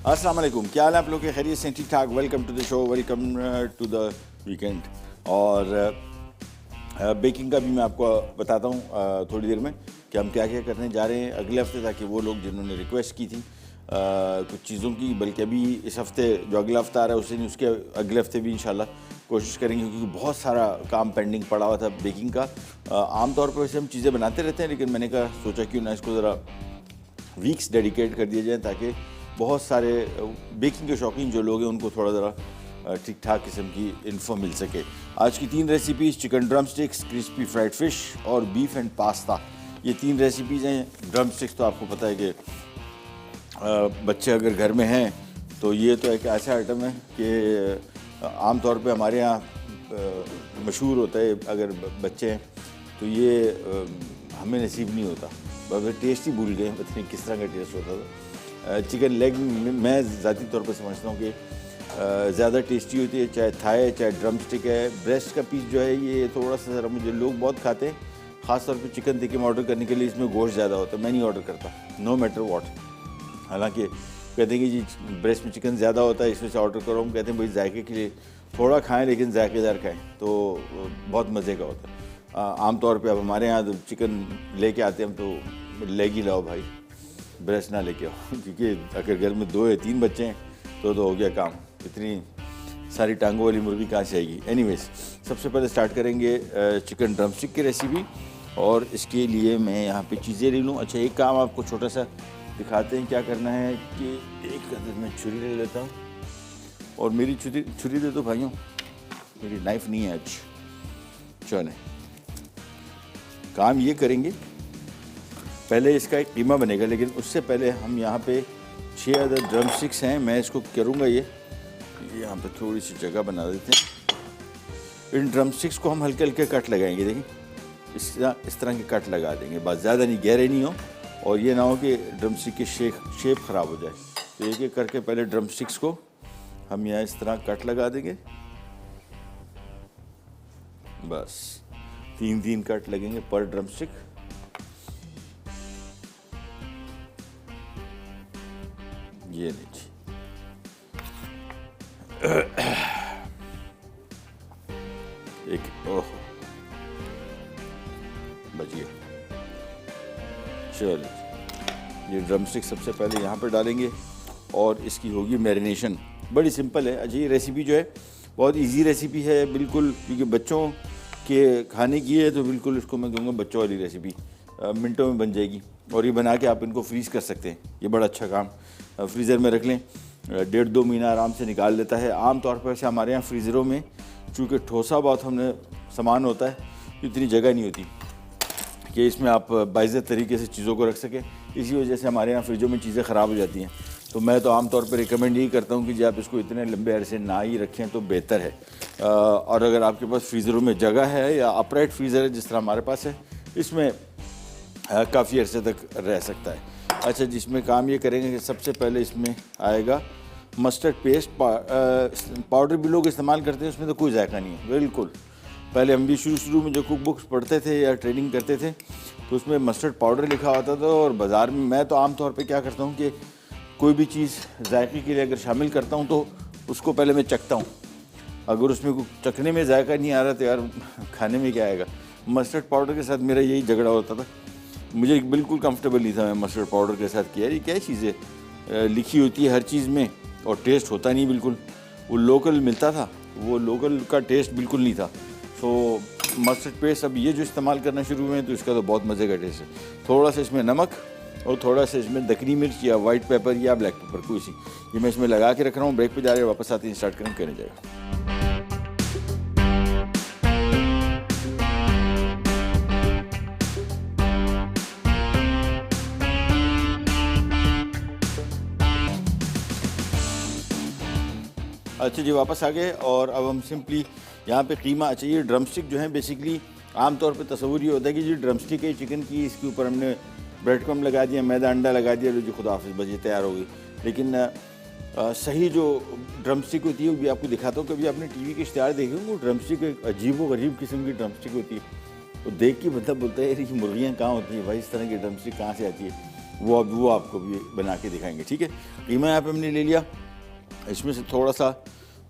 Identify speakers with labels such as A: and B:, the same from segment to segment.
A: अस्सलाम वालेकुम, क्या हाल है आप लोग के? खैरियत से? ठीक ठाक। Welcome to the show, welcome to the weekend. और बेकिंग का भी मैं आपको बताता हूँ थोड़ी देर में कि हम क्या क्या करने जा रहे हैं अगले हफ्ते, ताकि वो लोग जिन्होंने रिक्वेस्ट की थी कुछ चीज़ों की, बल्कि अभी इस हफ्ते जो अगला हफ्ता आ रहा है उससे नहीं, उसके अगले हफ्ते भी इंशाल्लाह कोशिश करेंगे, क्योंकि बहुत सारा काम पेंडिंग पड़ा हुआ था बेकिंग का। आमतौर पर वैसे हम चीज़ें बनाते रहते हैं, लेकिन मैंने कहा सोचा क्यों ना इसको ज़रा वीक्स डेडिकेट कर दिए जाए, ताकि बहुत सारे बेकिंग के शौकीन जो लोग हैं उनको थोड़ा ज़रा ठीक ठाक किस्म की इन्फो मिल सके। आज की 3 recipes, chicken drum sticks, crispy fried fish और बीफ एंड पास्ता, ये 3 रेसिपीज़ हैं। ड्रम स्टिक्स तो आपको पता है कि बच्चे अगर घर में हैं तो ये तो एक ऐसा आइटम है कि आम तौर पे हमारे यहाँ मशहूर होता है। अगर बच्चे हैं तो ये हमें नसीब नहीं होता, बस टेस्ट ही भूल गए, पता नहीं किस तरह का टेस्ट होता था। चिकन लेग मैं ज़ाती तौर पर समझता हूँ कि ज़्यादा टेस्टी होती है, चाहे थाई है चाहे ड्रम स्टिक है। ब्रेस्ट का पीस जो है ये थोड़ा सा ज़रा, मुझे लोग बहुत खाते हैं ख़ास तौर पे चिकन टिक्का ऑर्डर करने के लिए, इसमें गोश्त ज़्यादा होता है। मैं नहीं ऑर्डर करता, नो मैटर व्हाट। हालांकि कहते हैं कि जी ब्रेस्ट में चिकन ज़्यादा होता है, इसमें से ऑर्डर करो। हम कहते हैं भाई जायके के लिए थोड़ा खाएँ, लेकिन जायकेदार खाएँ, तो बहुत मज़े का होता है। आमतौर पे अब हमारे यहाँ चिकन लेके आते हैं हम तो लेग ही लाओ भाई, ब्रेस्ट ना लेके आओ, क्योंकि अगर घर में 2 या 3 बच्चे हैं तो हो गया काम। इतनी सारी टांगों वाली मुर्गी कहाँ से आएगी। एनीवेज, सबसे पहले स्टार्ट करेंगे चिकन ड्रमस्टिक की रेसिपी, और इसके लिए मैं यहाँ पे चीज़ें ले लूँ। अच्छा, एक काम आपको छोटा सा दिखाते हैं क्या करना है कि एक अदद मैं छुरी ले लेता हूँ, और मेरी छुरी दे दो भाइयों, मेरी नाइफ नहीं है आज। चले काम ये करेंगे, पहले इसका एक कीमा बनेगा, लेकिन उससे पहले हम यहाँ पे 6 अदद ड्रम स्टिक्स हैं। मैं इसको करूँगा ये यहाँ पे थोड़ी सी जगह बना देते हैं। इन ड्रम स्टिक्स को हम हल्के हल्के कट लगाएंगे, देखिए इस तरह के कट लगा देंगे, बस ज़्यादा नहीं, गहरे नहीं हो, और ये ना हो कि ड्रम स्टिक की शेप ख़राब हो जाए। तो एक एक करके पहले ड्रम स्टिक्स को हम यहाँ इस तरह कट लगा देंगे, बस 3 कट लगेंगे पर ड्रम स्टिक। ये लीजिए, एक ओह बचिए। चलो, ये ड्रम स्टिक सबसे पहले यहाँ पर डालेंगे, और इसकी होगी मैरिनेशन। बड़ी सिंपल है। अच्छा, ये रेसिपी जो है बहुत इजी रेसिपी है बिल्कुल, क्योंकि बच्चों के खाने की है, तो बिल्कुल इसको मैं कहूँगा बच्चों वाली रेसिपी, मिनटों में बन जाएगी। और ये बना के आप इनको फ्रीज़ कर सकते हैं, ये बड़ा अच्छा काम। फ्रीज़र में रख लें, 1.5-2 महीना आराम से निकाल लेता है। आम तौर पर वैसे हमारे यहाँ फ्रीज़रों में चूँकि ठोसा बहुत हमने सामान होता है, इतनी जगह नहीं होती कि इसमें आप बाइज़्ज़त तरीके से चीज़ों को रख सकें। इसी वजह से हमारे यहाँ फ्रिजों में चीज़ें ख़राब हो जाती हैं। तो मैं तो आम तौर पर रिकमेंड यही करता हूँ कि जब आप इसको इतने लंबे अरसे ना ही रखें तो बेहतर है। और अगर आपके पास फ्रीज़रों में जगह है या अपराइट फ्रीज़र है जिस तरह हमारे पास है, इसमें काफ़ी अरसे तक रह सकता है। अच्छा, जिसमें काम ये करेंगे कि सबसे पहले इसमें आएगा मस्टर्ड पेस्ट। पाउडर भी लोग इस्तेमाल करते हैं, उसमें तो कोई जायका नहीं है बिल्कुल। पहले हम भी शुरू में जो कुक बुक्स पढ़ते थे या ट्रेनिंग करते थे, तो उसमें मस्टर्ड पाउडर लिखा होता था। और बाज़ार में मैं तो आम तौर पे क्या करता हूँ कि कोई भी चीज़ जायके के लिए अगर शामिल करता हूँ तो उसको पहले मैं चखता हूँ। अगर उसमें कुछ चखने में जायका नहीं आ रहा तो यार खाने में क्या आएगा। मस्टर्ड पाउडर के साथ मेरा यही झगड़ा होता था, मुझे बिल्कुल कंफर्टेबल नहीं था मैं मस्टर्ड पाउडर के साथ कि यार ये क्या चीज़ें लिखी होती है हर चीज़ में, और टेस्ट होता नहीं बिल्कुल। वो लोकल मिलता था, वो लोकल का टेस्ट बिल्कुल नहीं था। सो मस्टर्ड पेस्ट अब ये जो इस्तेमाल करना शुरू हुए हैं तो इसका तो बहुत मज़े का टेस्ट है। थोड़ा सा इसमें नमक और थोड़ा सा इसमें दखनी मिर्च या वाइट पेपर या ब्लैक पेपर, कोई सी, ये मैं इसमें लगा के रख रहा हूँ। ब्रेक पे जा रहे हैं, वापस आते हैं, स्टार्ट करें, करने जाएगा। अच्छा जी, वापस आ गए, और अब हम सिंपली यहाँ पे कीमा। अच्छा, ये ड्रम स्टिक जो है बेसिकली आमतौर पे तस्वुर ये होता है कि जी ड्रम स्टिक है चिकन की, इसके ऊपर हमने ब्रेड क्रम्ब लगा दिया, मैदा अंडा लगा दिया, जो खुदा हाफिज़ बजे तैयार हो गई। लेकिन सही जो ड्रम स्टिक होती है वो भी आपको दिखाता हूँ। कभी आपने टीवी के इश्तिहार देखे होंगे, वो ड्रम स्टिक एक अजीब व गरीब किस्म की ड्रम स्टिक होती है। तो देख के मतलब बोलता है ये मुर्गियाँ कहाँ होती हैं भाई, इस तरह की ड्रम स्टिक कहाँ से आती है। वो आपको भी बना के दिखाएंगे, ठीक है। कीमा यहाँ पे हमने ले लिया, इसमें से थोड़ा सा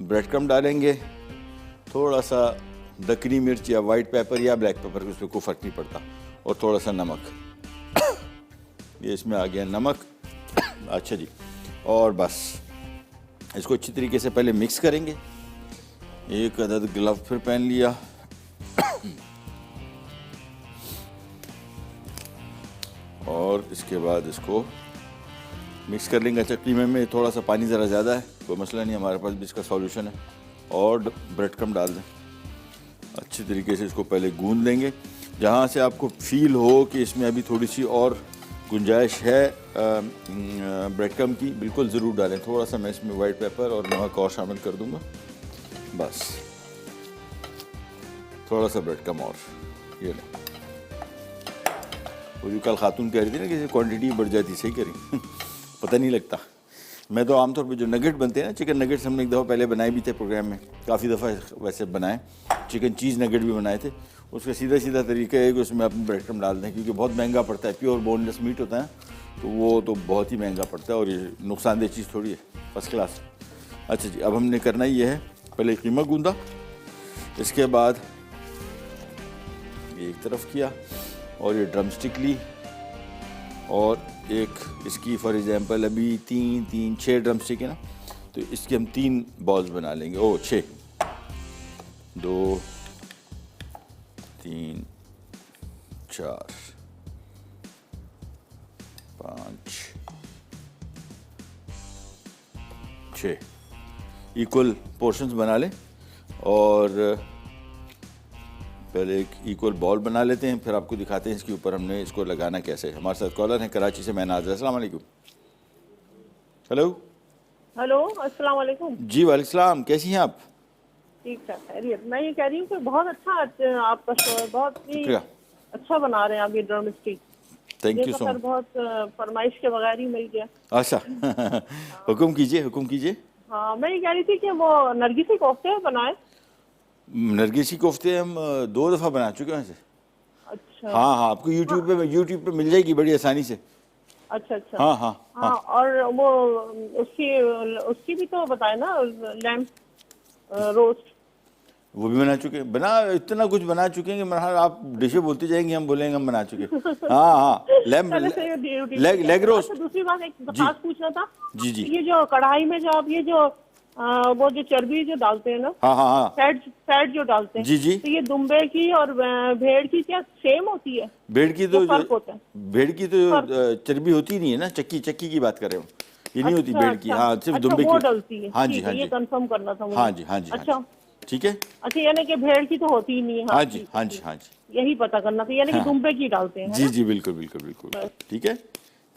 A: ब्रेड क्रम्ब डालेंगे, थोड़ा सा दक्कनी मिर्च या वाइट पेपर या ब्लैक पेपर, उसमें कोई फ़र्क नहीं पड़ता, और थोड़ा सा नमक। ये इसमें आ गया नमक। अच्छा जी, और बस इसको अच्छी तरीके से पहले मिक्स करेंगे। एक अदद ग्लव फिर पहन लिया। और इसके बाद इसको मिक्स कर लेंगे। अच्छा, कीमे में थोड़ा सा पानी ज़रा ज़्यादा है, कोई मसला नहीं, हमारे पास भी इसका सॉल्यूशन है। और ब्रेड क्रम्ब डाल दें, अच्छी तरीके से इसको पहले गूंद लेंगे। जहाँ से आपको फील हो कि इसमें अभी थोड़ी सी और गुंजाइश है ब्रेड क्रम्ब की, बिल्कुल ज़रूर डालें। थोड़ा सा मैं इसमें वाइट पेपर और नमक और शामिल कर दूँगा, बस थोड़ा सा ब्रेड क्रम्ब और ये लें। वो जो कल खातून कह रही थी ना कि क्वांटिटी बढ़ जाती, सही करी। पता नहीं लगता। मैं तो आमतौर पे जो नगेट बनते हैं ना, चिकन नगेट्स हमने एक दफ़ा पहले बनाए भी थे प्रोग्राम में, काफ़ी दफ़ा वैसे बनाए, चिकन चीज़ नगेट भी बनाए थे। उसका सीधा सीधा तरीका है कि उसमें अपने ब्रेड क्रम्ब डाल दें, क्योंकि बहुत महंगा पड़ता है, प्योर बोनलेस मीट होता है तो वो तो बहुत ही महंगा पड़ता है, और ये नुकसानदेह चीज़ थोड़ी है, फर्स्ट क्लास। अच्छा जी, अब हमने करना ये है, पहले कीमा गूंदा, इसके बाद एक तरफ किया और ये ड्रम स्टिक ली, और एक इसकी फॉर एग्जांपल अभी 6 ड्रम स्टिक है ना, तो इसके हम 3 बॉल्स बना लेंगे। 6, 2, 3, 4, 5, 6 इक्वल पोर्शंस बना लें, और पहले एक इक्वल बॉल बना लेते हैं, फिर आपको दिखाते हैं इसके ऊपर हमने इसको लगाना कैसे। हमारे साथ कॉलर हैं कराची से, मैं नाज़र। अस्सलाम वालेकुम। हेलो
B: हेलो, अस्सलाम वालेकुम।
A: जी वालेकुम सलाम, कैसी हैं आप?
B: ठीक ठाक, खैरियत। मैं ये कह रही हूँ कि बहुत अच्छा आपका शो है, बहुत ही अच्छा बना रहे हैं आप ये drum stick.
A: Thank you so much.
B: बहुत फरमाइश के बगैर ही मिल गया।
A: अच्छा। हुक्म कीजिए, हुक्म कीजिए।
B: हाँ, मैं ये कह रही थी कि वो नरगिसी कोफ्ते बनाए।
A: नरगिसी कोफ्ते हम 2 दफ़ा बना चुके हैं इसे।
B: अच्छा।
A: हाँ, आपको यूट्यूब पे मिल जाएगी बड़ी आसानी से।
B: अच्छा।
A: हाँ।
B: और वो उसकी भी तो बताए ना, लैम्प रोस्ट।
A: वो भी बना चुके हैं, इतना कुछ बना चुके हैं कि आप डिशें बोलते जाएंगे, हम बोलेंगे हम बना चुके। हाँ, लेग रोस्ट।
B: दूसरी बात एक खास पूछना था
A: जी।
B: ये जो कढ़ाई में जो आप ये जो वो जो चर्बी जो डालते हैं ना,
A: हाँ,
B: फैट जो डालते हैं,
A: जी,
B: तो ये दुम्बे की और भेड़ की क्या सेम होती है?
A: भेड़ की तो
B: फर्क होता है?
A: भेड़ की तो चर्बी होती नहीं है ना, चक्की की बात कर रहे हो, ये नहीं होती भेड़ की। हाँ, सिर्फ दुम्बे की
B: डलती है।
A: हाँ जी,
B: ये कंफर्म करना था मुझे।
A: हाँ जी।
B: अच्छा,
A: ठीक है।
B: अच्छा, यानी कि भेड़ की तो होती ही नहीं है।
A: हाँ जी।
B: यही पता करना था, यानी कि दुम्बे की डालते हैं।
A: जी, बिल्कुल। ठीक है,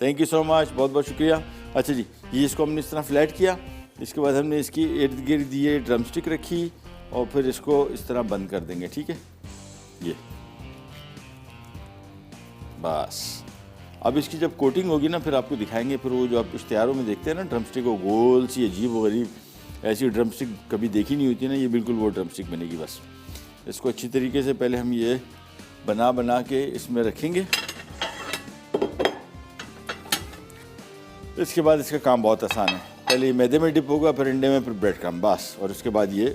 A: थैंक यू सो मच, बहुत बहुत शुक्रिया। अच्छा जी, ये इसको हमने इस तरह फ्लैट किया, इसके बाद हमने इसकी इर्द गिर्द ये ड्रम स्टिक रखी, और फिर इसको इस तरह बंद कर देंगे, ठीक है। ये बस, अब इसकी जब कोटिंग होगी ना, फिर आपको दिखाएंगे। फिर वो जो आप इश्तिहारों में देखते हैं ना ड्रम स्टिक को गोल सी अजीब व गरीब, ऐसी ड्रम स्टिक कभी देखी नहीं होती ना, ये बिल्कुल वो ड्रम स्टिक बनेगी। बस इसको अच्छी तरीके से पहले हम ये बना के इसमें रखेंगे। इसके बाद इसका काम बहुत आसान है, पहले ये मैदे में डिप होगा, फिर अंडे में, फिर ब्रेड क्रम्ब, बस, और उसके बाद ये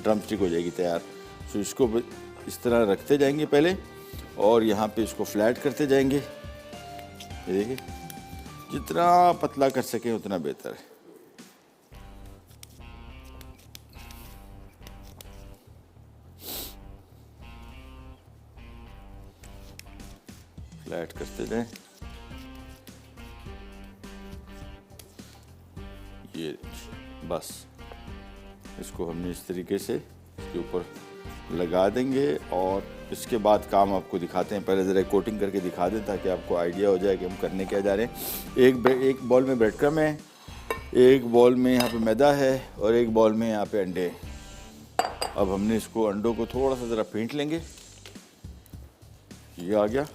A: ड्रम स्टिक हो जाएगी तैयार। तो इसको इस तरह रखते जाएंगे पहले, और यहाँ पे इसको फ्लैट करते जाएंगे। ये देखिए, जितना पतला कर सकें उतना बेहतर है। फ्लैट करते जाएं। ये बस इसको हमने इस तरीके से इसके ऊपर लगा देंगे, और इसके बाद काम आपको दिखाते हैं। पहले ज़रा कोटिंग करके दिखा दें ताकि आपको आइडिया हो जाए कि हम करने क्या जा रहे हैं। एक बॉल में ब्रेड क्रम्ब है, एक बॉल में यहाँ पे मैदा है, और एक बॉल में यहाँ पे अंडे। अब हमने इसको अंडों को थोड़ा सा ज़रा फेंट लेंगे, ये आ गया।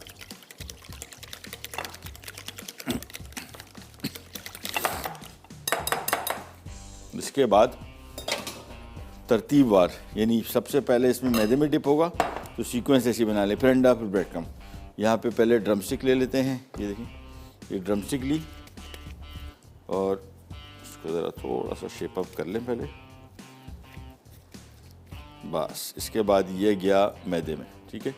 A: इसके बाद तरतीबवार, यानी सबसे पहले इसमें मैदे में डिप होगा, तो सीक्वेंस ऐसी बना ले, फिर अंडा, फिर ब्रेड क्रम्ब। यहाँ पे पहले ड्रम स्टिक ले लेते हैं, ये देखिए, ये ड्रमस्टिक ली और इसको ज़रा थोड़ा सा शेप अप कर लें पहले। बस इसके बाद ये गया मैदे में, ठीक है।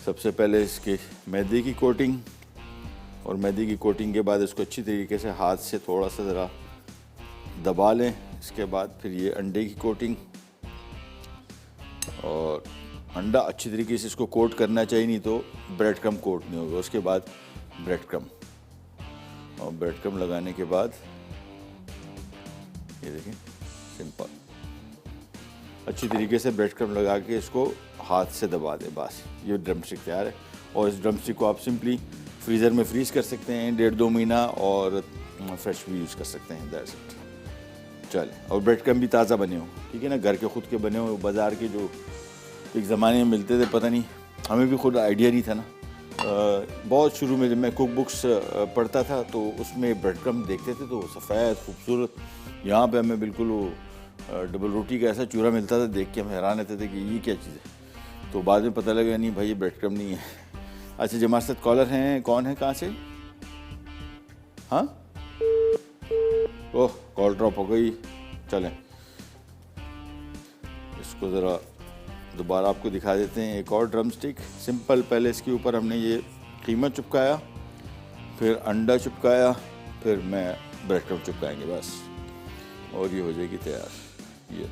A: सबसे पहले इसके मैदे की कोटिंग, और मैदे की कोटिंग के बाद इसको अच्छी तरीके से हाथ से थोड़ा सा ज़रा दबा लें। इसके बाद फिर ये अंडे की कोटिंग, और अंडा अच्छी तरीके से इसको कोट करना चाहिए, नहीं तो ब्रेड क्रम कोट नहीं होगा। उसके बाद ब्रेड क्रम, और ब्रेड क्रम लगाने के बाद ये देखें सिंपल अच्छी तरीके से ब्रेड क्रम लगा के इसको हाथ से दबा दें। बस ये ड्रमस्टिक तैयार है। और इस ड्रमस्टिक को आप सिंपली फ्रीज़र में फ्रीज़ कर सकते हैं 1.5-2 महीना, और फ्रेश भी यूज़ कर सकते हैं। That's it. चलें, और ब्रेड क्रम भी ताज़ा बने हो, ठीक है ना, घर के खुद के बने हो। बाज़ार के जो एक ज़माने में मिलते थे, पता नहीं, हमें भी खुद आइडिया नहीं था ना। बहुत शुरू में जब मैं कुक बुक्स पढ़ता था तो उसमें ब्रेड क्रम देखते थे तो सफ़ेद खूबसूरत, यहाँ पे हमें बिल्कुल वो डबल रोटी का ऐसा चूरा मिलता था, देख के हम हैरान रहते थे कि ये क्या चीज़ है। तो बाद में पता लगा नहीं भाई ये ब्रेड क्रम नहीं है। अच्छा जी, हमारे साथ कॉलर हैं, कौन है, कहाँ से? हाँ, ओह कॉल ड्रॉप हो गई। चलें, इसको ज़रा दोबारा आपको दिखा देते हैं। एक और ड्रमस्टिक सिंपल, पहले इसके ऊपर हमने ये कीमा चिपकाया, फिर अंडा चिपकाया, फिर मैं ब्रेड क्रम चिपकाएंगे बस, और ये हो जाएगी तैयार। ये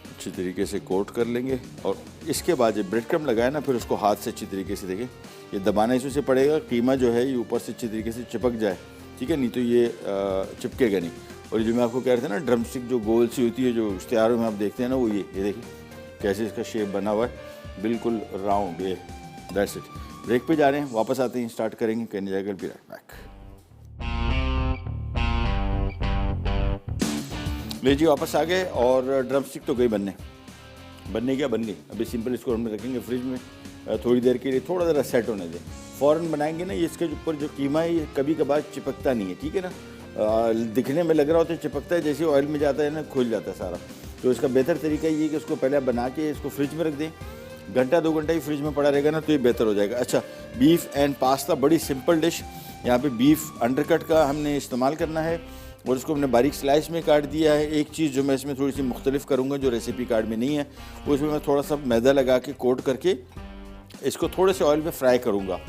A: अच्छी तरीके से कोट कर लेंगे, और इसके बाद जब ब्रेड क्रम लगाए ना, फिर उसको हाथ से अच्छी तरीके से, देखिए ये दबाना इसमें से पड़ेगा, कीमा जो है ये ऊपर से अच्छी तरीके से चिपक जाए, ठीक है, नहीं तो ये चिपकेगा नहीं। और ये जो मैं आपको कह रहा था ना, ड्रमस्टिक जो गोल सी होती है, जो इश्तिहारों में आप देखते हैं ना, वो ये देखिए कैसे इसका शेप बना हुआ है, बिल्कुल राउंड। ये दैट्स इट। ब्रेक पे जा रहे हैं, वापस आते हैं, स्टार्ट करेंगे, कहने जाएगा बी राइट बैक। ले जी, वापस आ गए, और ड्रमस्टिक तो गई बनने क्या बन गई। अभी सिंपल इसको हम रखेंगे फ्रिज में थोड़ी देर के लिए, थोड़ा ज़रा सेट होने दें। फ़ौरन बनाएंगे ना, ये इसके ऊपर जो कीमा है ये कभी कभार चिपकता नहीं है, ठीक है ना। दिखने में लग रहा होता है चिपकता है, जैसे ऑयल में जाता है ना खुल जाता है सारा। तो इसका बेहतर तरीका ये है कि उसको पहले बना के इसको फ्रिज में रख दें, घंटा 2 घंटा ही फ्रिज में पड़ा रहेगा ना, तो ये बेहतर हो जाएगा। अच्छा, बीफ एंड पास्ता, बड़ी सिंपल डिश। यहाँ पे बीफ अंडरकट का हमने इस्तेमाल करना है, और इसको हमने बारीक स्लाइस में काट दिया है। एक चीज़ जो मैं इसमें थोड़ी सी मुख्तलिफ करूँगा, जो रेसिपी कार्ड में नहीं है, वो इसमें मैं थोड़ा सा मैदा लगा के कोट करके इसको थोड़े से ऑयल में फ्राई करूँगा।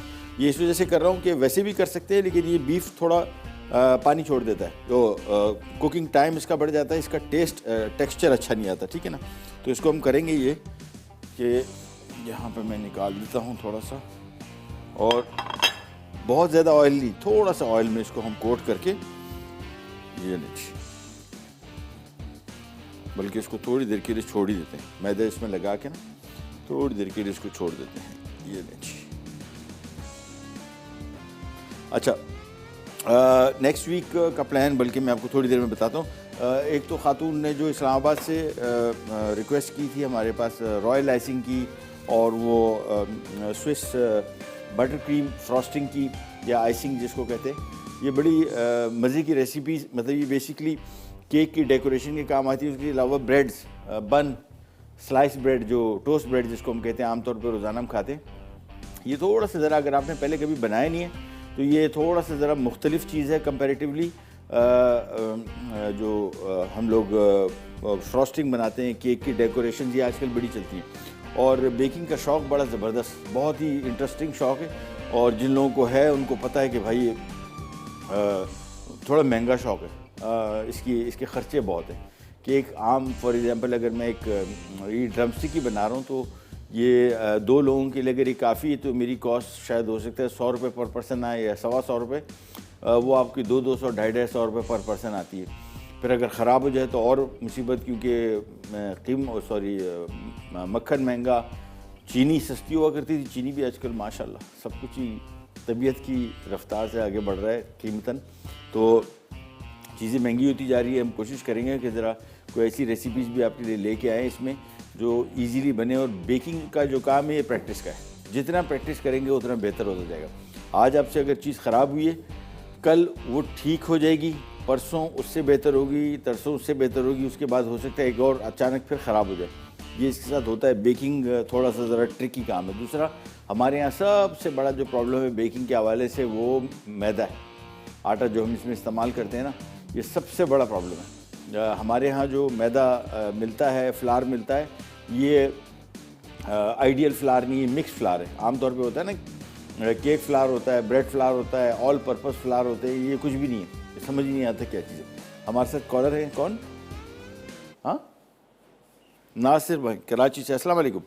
A: ये इस वजह से कर रहा हूँ कि वैसे भी कर सकते हैं, लेकिन ये बीफ थोड़ा पानी छोड़ देता है, तो कुकिंग टाइम इसका बढ़ जाता है, इसका टेक्सचर अच्छा नहीं आता, ठीक है ना। तो इसको हम करेंगे ये कि यहाँ पे मैं निकाल देता हूँ थोड़ा सा, और बहुत ज़्यादा ऑयल नहीं, थोड़ा सा ऑयल में इसको हम कोट करके, ये नहीं, बल्कि इसको थोड़ी देर के लिए छोड़ ही देते हैं, मैदा इसमें लगा के ना थोड़ी देर के लिए इसको छोड़ देते हैं। ये नहीं। अच्छा, नेक्स्ट वीक का प्लान बल्कि मैं आपको थोड़ी देर में बताता हूँ। एक तो खातून ने जो इस्लामाबाद से रिक्वेस्ट की थी हमारे पास रॉयल आइसिंग की, और वो स्विस बटर क्रीम फ्रॉस्टिंग की, या आइसिंग जिसको कहते हैं। ये बड़ी मज़े की रेसिपी, मतलब ये बेसिकली केक की डेकोरेशन के काम आती है। उसके अलावा ब्रेड्स, बन, स्लाइस ब्रेड, जो टोस्ट ब्रेड जिसको हम कहते हैं, आमतौर पर रोज़ाना हम खाते हैं। ये थोड़ा सा ज़रा, अगर आपने पहले कभी बनाया नहीं है तो ये थोड़ा सा ज़रा मुख्तलिफ चीज़ है कंपैरेटिवली। जो हम लोग फ्रॉस्टिंग बनाते हैं, केक की डेकोरेशन, ये आजकल बड़ी चलती हैं। और बेकिंग का शौक़ बड़ा ज़बरदस्त, बहुत ही इंटरेस्टिंग शौक़ है, और जिन लोगों को है उनको पता है कि भाई थोड़ा महंगा शौक़ है, इसके ख़र्चे बहुत हैं। केक आम फॉर एग्ज़ाम्पल अगर मैं एक ये ड्रमस्टिक ही बना रहा हूँ, तो ये 2 लोगों के लिए अगर ये काफ़ी है, तो मेरी कॉस्ट शायद हो सकता है 100 रुपये पर पर्सन आए, या 125 रुपये। वो आपकी 200, 250 रुपये पर पर्सन आती है। फिर अगर ख़राब हो जाए तो और मुसीबत, क्योंकि मक्खन महंगा, चीनी सस्ती हुआ करती थी। चीनी भी आजकल माशाल्लाह सब कुछ ही तबीयत की रफ्तार से आगे बढ़ रहा है कीमतन, तो चीज़ें महंगी होती जा रही है। हम कोशिश करेंगे कि ज़रा कोई ऐसी रेसिपीज़ भी आपके लिए लेके आएँ इसमें जो इजीली बने। और बेकिंग का जो काम है ये प्रैक्टिस का है, जितना प्रैक्टिस करेंगे उतना बेहतर होता जाएगा। आज आपसे अगर चीज़ ख़राब हुई है, कल वो ठीक हो जाएगी, परसों उससे बेहतर होगी, तरसों उससे बेहतर होगी, उसके बाद हो सकता है एक और अचानक फिर ख़राब हो जाए। ये इसके साथ होता है। बेकिंग थोड़ा सा ज़रा ट्रिकी काम है। दूसरा, हमारे यहाँ सबसे बड़ा जो प्रॉब्लम है बेकिंग के हवाले से वो मैदा है। आटा जो हम इसमें इस्तेमाल करते हैं ना, ये सबसे बड़ा प्रॉब्लम है। हमारे यहाँ जो मैदा मिलता है, फ्लार मिलता है, ये आइडियल फ्लार नहीं है, मिक्स फ्लार है। आमतौर पे होता है ना, केक फ्लार होता है, ब्रेड फ्लार होता है, ऑल पर्पस फ्लार होते हैं, ये कुछ भी नहीं है, समझ ही नहीं आता क्या चीज़ है। हमारे साथ कॉलर है, कौन? हाँ, नासिर भाई कराची से। अस्सलाम वालेकुम।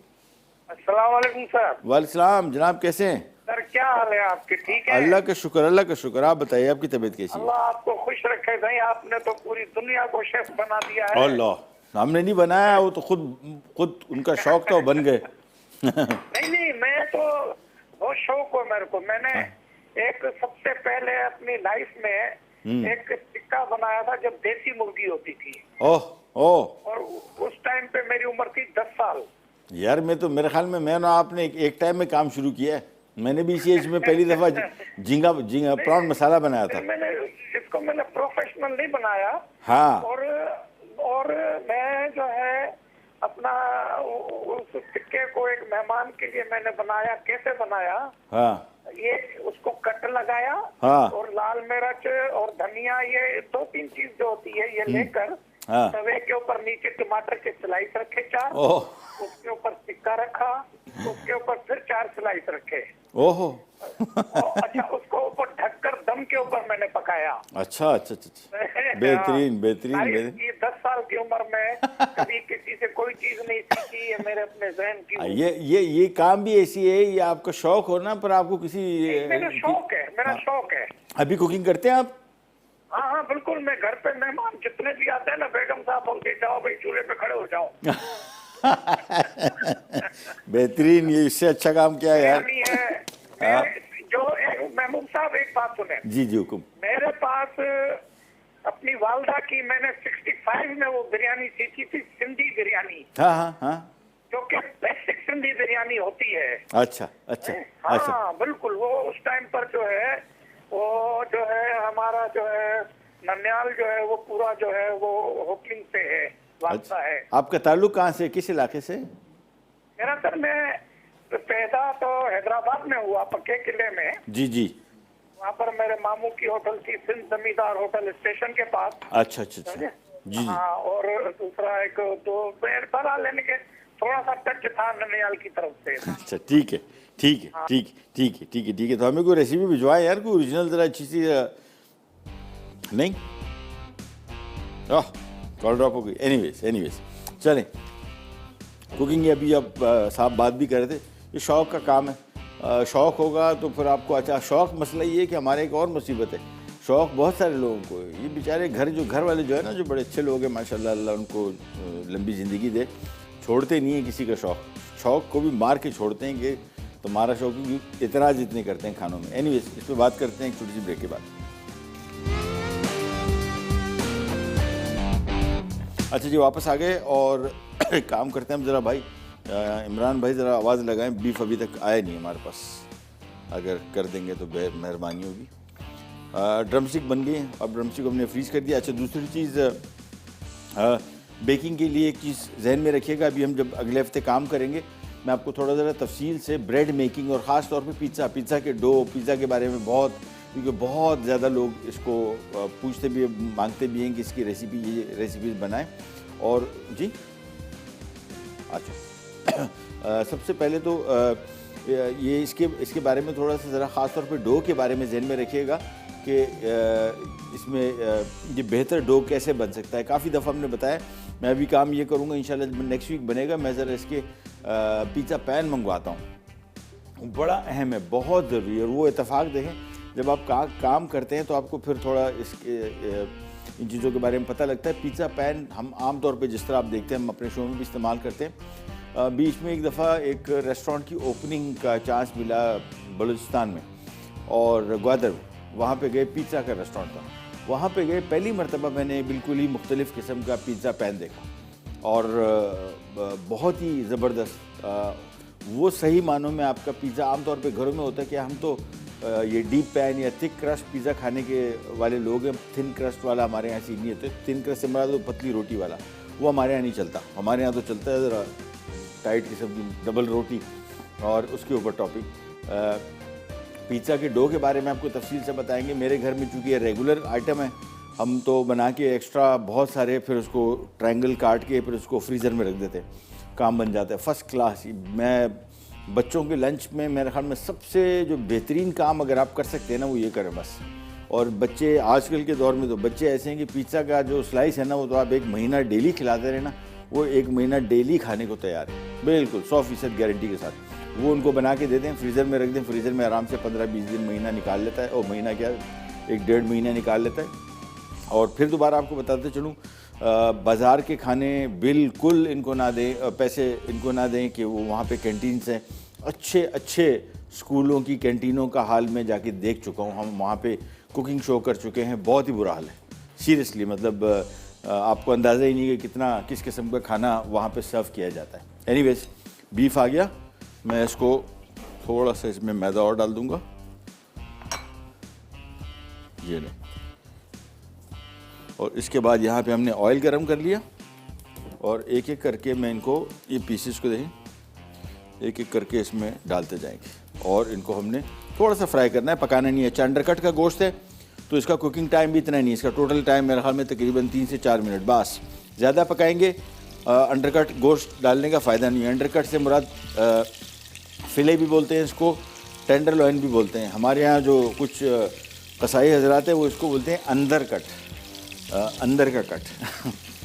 C: अस्सलाम वालेकुम सर।
A: वालेकुम सलाम जनाब, कैसे हैं?
C: सर क्या हाल है आपके? ठीक है,
A: अल्लाह का शुक्र, अल्लाह का शुक्र। आप बताइए, आपकी तबीयत कैसी है?
C: अल्लाह आपको खुश रखे भाई। आपने तो पूरी दुनिया को शेफ बना दिया है।
A: अल्लाह, हमने नहीं बनाया, वो तो खुद उनका शौक था, वो बन गए।
C: नहीं, मैं तो बहुत शौक हो मेरे को। मैंने एक सबसे पहले अपनी लाइफ में एक टिक्का बनाया था जब देसी मुर्गी होती थी।
A: ओह ओह,
C: और उस टाइम पे मेरी उम्र थी 10 साल।
A: यार मैं तो, मेरे ख्याल में मैं ना आपने एक टाइम में काम शुरू किया है। मैंने भी इसी एज में पहली दफा झींगा प्रॉन मसाला बनाया था।
C: मैंने प्रोफेशनल नहीं बनाया।
A: हाँ,
C: और मैं जो है अपना उस टिक्के को एक मेहमान के लिए मैंने बनाया। कैसे बनाया?
A: हाँ,
C: ये उसको कट लगाया,
A: हाँ,
C: और लाल मिर्च और धनिया, ये 2-3 चीज जो होती है, ये लेकर
A: हाँ,
C: तवे के ऊपर नीचे टमाटर के स्लाइस रखे 4,
A: ओह,
C: उसके ऊपर टिक्का रखा, उसके ऊपर फिर 4 स्लाइस रखे।
A: ओहो।
C: अच्छा, उसको ऊपर ढककर दम के ऊपर मैंने पकाया।
A: अच्छा अच्छा अच्छा, बेहतरीन बेहतरीन।
C: ये 10 साल की उम्र में कभी किसी से कोई चीज नहीं सीखी, ये मेरे अपने जहन की।
A: ये काम भी ऐसी है, ये आपका शौक हो ना, पर आपको किसी
C: मेरा शौक है, मेरा शौक है।
A: अभी कुकिंग करते हैं आप?
C: हाँ, बिल्कुल। मैं घर पे मेहमान जितने भी आते हैं ना, बेगम साहब बोलते जाओ भाई चूल्हे पे खड़े हो जाओ।
A: बेहतरीन, ये इससे अच्छा काम क्या है यार।
C: महमूद साहब एक बात सुने।
A: जी जी, हुकुम।
C: मेरे पास अपनी वालदा की मैंने 65 में वो बिरयानी सीखी थी, सिंधी बिरयानी।
A: हाँ हाँ हाँ,
C: जो कि बेसिक सिंधी बिरयानी होती है।
A: अच्छा अच्छा
C: हाँ,
A: अच्छा,
C: बिल्कुल। वो उस टाइम पर जो है, वो जो है हमारा जो है ननियाल जो है, वो पूरा जो है वो होटलिंग से है, वास्ता है।
A: आपका ताल्लुक कहाँ से, किस इलाके से?
C: मेरा सर, मैं पैदा तो हैदराबाद में हुआ, पक्के किले में।
A: जी जी,
C: वहाँ पर मेरे मामू की होटल थी, सिंध जमींदार होटल, स्टेशन के पास।
A: अच्छा अच्छा अच्छा, जी जी।
C: हाँ, और दूसरा एक दो बड़ा लेने के थोड़ा सा टच था ननियाल की तरफ से।
A: अच्छा, ठीक है ठीक है ठीक है ठीक है ठीक है ठीक है। तो हमें कोई रेसिपी भिजवाएं यार, कोई ओरिजिनल जरा अच्छी सी। नहीं, कॉल ड्रॉप हो गई। एनीवेज चलें, कुकिंग अभी अब साहब बात भी कर रहे थे, ये शौक़ का काम है। शौक़ होगा तो फिर आपको, अच्छा शौक़, मसला ये है कि हमारे एक और मुसीबत है, शौक़ बहुत सारे लोगों को है। ये बेचारे घर वाले जो है ना, जो बड़े अच्छे लोग हैं माशाल्लाह, अल्लाह उनको लंबी ज़िंदगी दे, छोड़ते नहीं है किसी का शौक़ को भी मार के छोड़ते हैं कि तुम्हारा शौक़, इतराज़ इतने करते हैं खानों में। एनीवेज, इस पर बात करते हैं एक छोटी सी ब्रेक के बाद। अच्छा जी, वापस आ गए और काम करते हैं हम ज़रा। भाई इमरान भाई ज़रा आवाज़ लगाएं, बीफ अभी तक आया नहीं हमारे पास, अगर कर देंगे तो मेहरबानी होगी। ड्रमस्टिक बन गई, अब ड्रमस्टिक हमने फ्रीज़ कर दिया। अच्छा, दूसरी चीज़, बेकिंग के लिए एक चीज़ जहन में रखिएगा, अभी हम जब अगले हफ्ते काम करेंगे, मैं आपको थोड़ा ज़रा तफसील से ब्रेड मेकिंग और ख़ास तौर पे पिज़्ज़ा के डो, पिज़्ज़ा के बारे में क्योंकि बहुत ज़्यादा लोग इसको पूछते भी, मांगते भी हैं कि इसकी रेसिपीज़ बनाएं। और जी, अच्छा, सबसे पहले तो ये इसके बारे में थोड़ा सा ज़रा ख़ास तौर पे डो के बारे में जहन में रखिएगा कि इसमें ये बेहतर डो कैसे बन सकता है। काफ़ी दफ़ा हमने बताया, मैं अभी काम ये करूँगा इंशाल्लाह, जब नेक्स्ट वीक बनेगा, मैं ज़रा इसके पिज़्ज़ा पैन मंगवाता हूँ, बड़ा अहम है, बहुत ज़रूरी है। और वो इत्तेफाक देखें, जब आप काम करते हैं तो आपको फिर थोड़ा इन चीज़ों के बारे में पता लगता है। पिज़्ज़ा पैन हम आम तौर पे जिस तरह आप देखते हैं, हम अपने शो में भी इस्तेमाल करते हैं। बीच में एक दफ़ा एक रेस्टोरेंट की ओपनिंग का चांस मिला बलूचिस्तान में, और ग्वादर, वहाँ पे गए, पिज़्ज़ा का रेस्टोरेंट था, वहाँ पे गए, पहली मरतबा मैंने बिल्कुल ही मुख्तलिफ़ किस्म का पिज़्ज़ा पैन देखा, और बहुत ही ज़बरदस्त। वो सही मानों में आपका पिज़्ज़ा, आमतौर पे घरों में होता है कि हम तो ये डीप पैन या थिक क्रस्ट पिज़्ज़ा खाने के वाले लोग हैं, थिन क्रस्ट वाला हमारे यहाँ सीन नहीं होता। थिन क्रस्ट से हमारा तो पतली रोटी वाला, वो हमारे यहाँ नहीं चलता। हमारे यहाँ तो चलता है ज़रा टाइट किस्म की डबल रोटी और उसके ऊपर टॉपिंग। पिज़्ज़ा के डो के बारे में आपको तफसील से बताएंगे। मेरे घर में चूँकि ये रेगुलर आइटम है, हम तो बना के एक्स्ट्रा बहुत सारे फिर उसको ट्रायंगल काट के फिर उसको फ्रीज़र में रख देते हैं, काम बन जाता है फर्स्ट क्लास। मैं बच्चों के लंच में मेरे ख्याल में सबसे जो बेहतरीन काम अगर आप कर सकते हैं ना वो ये करें बस। और बच्चे आजकल के दौर में तो बच्चे ऐसे हैं कि पिज़्ज़ा का जो स्लाइस है ना वो तो आप 1 महीना डेली खिलाते रहे ना, वो 1 महीना डेली खाने को तैयार है, बिल्कुल 100% गारंटी के साथ। वो उनको बना के देते हैं, फ्रीज़र में रख दें, फ्रीज़र में आराम से 15-20 दिन महीना निकाल लेता है, और महीना क्या 1-1.5 महीना निकाल लेता है। और फिर दोबारा आपको बताते चलूँ, बाज़ार के खाने बिल्कुल इनको ना दें, पैसे इनको ना दें कि वो वहाँ पे कैंटीन से अच्छे स्कूलों की कैंटीनों का हाल में जाके देख चुका हूँ। हम वहाँ पे कुकिंग शो कर चुके हैं, बहुत ही बुरा हाल है सीरियसली। मतलब आपको अंदाज़ा ही नहीं कि कितना किस किस्म का खाना वहाँ पे सर्व किया जाता है। एनीवेज, बीफ आ गया, मैं इसको थोड़ा सा इसमें मैदा और डाल दूँगा, ये नहीं। और इसके बाद यहाँ पे हमने ऑयल गरम कर लिया और एक एक करके मैं इनको, ये पीसेस को देखें, एक एक करके इसमें डालते जाएंगे और इनको हमने थोड़ा सा फ्राई करना है, पकाना नहीं है। अच्छा, अंडरकट का गोश्त है तो इसका कुकिंग टाइम भी इतना नहीं है, इसका टोटल टाइम मेरे ख्याल में तकरीबन 3 से 4 मिनट बस। ज़्यादा पकाएंगे अंडरकट गोश्त डालने का फ़ायदा नहीं है। अंडरकट से मुराद फिले भी बोलते हैं इसको, टेंडर लॉइन भी बोलते हैं। हमारे यहाँ जो कुछ कसाई हजरात है वो इसको बोलते हैं अंदर कट, अंदर का कट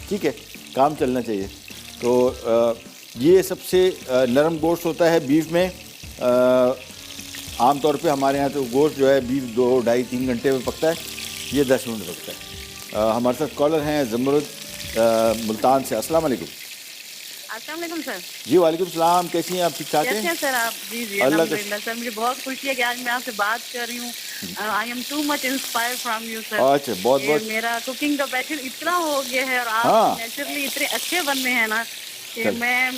A: ठीक है, काम चलना चाहिए। तो ये सबसे नरम गोश्त होता है बीफ में। आम तौर पे हमारे यहाँ तो गोश्त जो है बीफ 2, 2.5-3 घंटे में पकता है, ये 10 मिनट पकता है। हमारे साथ कॉलर हैं ज़मरुद मुल्तान से। अस्सलाम वालेकुम।
B: अस्सलाम वालेकुम सर।
A: जी वालेकुम सलाम, कैसी हैं आप? ठीक ठाक
B: कैसे
A: हैं
B: हैं सर आप? जी जी
A: अल्लाह
B: अल्हम्दुलिल्लाह सर, मुझे बहुत खुशी है कि आज मैं आपसे बात कर रही हूँ। I am too much inspired from you sir.
A: अच्छा, बहुत बहुत
B: मेरा कुकिंग का पैशन इतना हो गया है और आप
A: हाँ।
B: नेचुरली इतने अच्छे बनने हैं ना कि मैं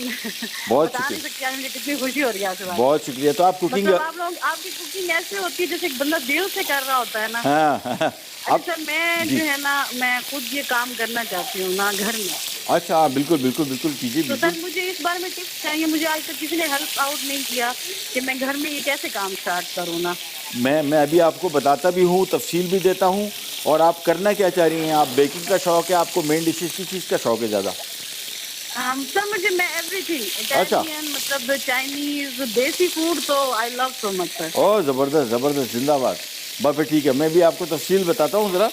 A: बहुत
B: बता नहीं सकती आज मुझे कितनी खुशी हो रही है आपसे बात।
A: बहुत शुक्रिया। तो आप कुकिंग,
B: मतलब आप लोग, आपकी कुकिंग ऐसे होती है जैसे एक बंदा दिल से कर रहा होता है ना।
A: हाँ
B: अच्छा, मैं जो है ना, मैं खुद ये काम करना चाहती हूँ ना घर में।
A: अच्छा, बिल्कुल बिल्कुल बिल्कुल कीजिए
B: तो
A: बिल्कुल।
B: सर मुझे इस बारे में टिप्स चाहिए, मुझे आज तक किसी ने हेल्प आउट नहीं किया कि मैं घर में ये कैसे काम स्टार्ट करूँ ना। मैं
A: अभी आपको बताता भी हूँ, तफसील भी देता हूँ। और आप करना क्या चाह रही हैं? आप बेकिंग का शौक है, आपको मेन डिशेस की चीज़ का शौक है ज़्यादा?
B: सर मुझे मैं एवरीथिंग
A: अच्छा।
B: इटालियन, मतलब चाइनीज, देसी फूड तो I love so much sir.
A: Oh ज़बरदस्त ज़बरदस्त, जिंदाबाद। बस फिर ठीक है, मैं भी आपको तफसील बताता हूँ ज़रा,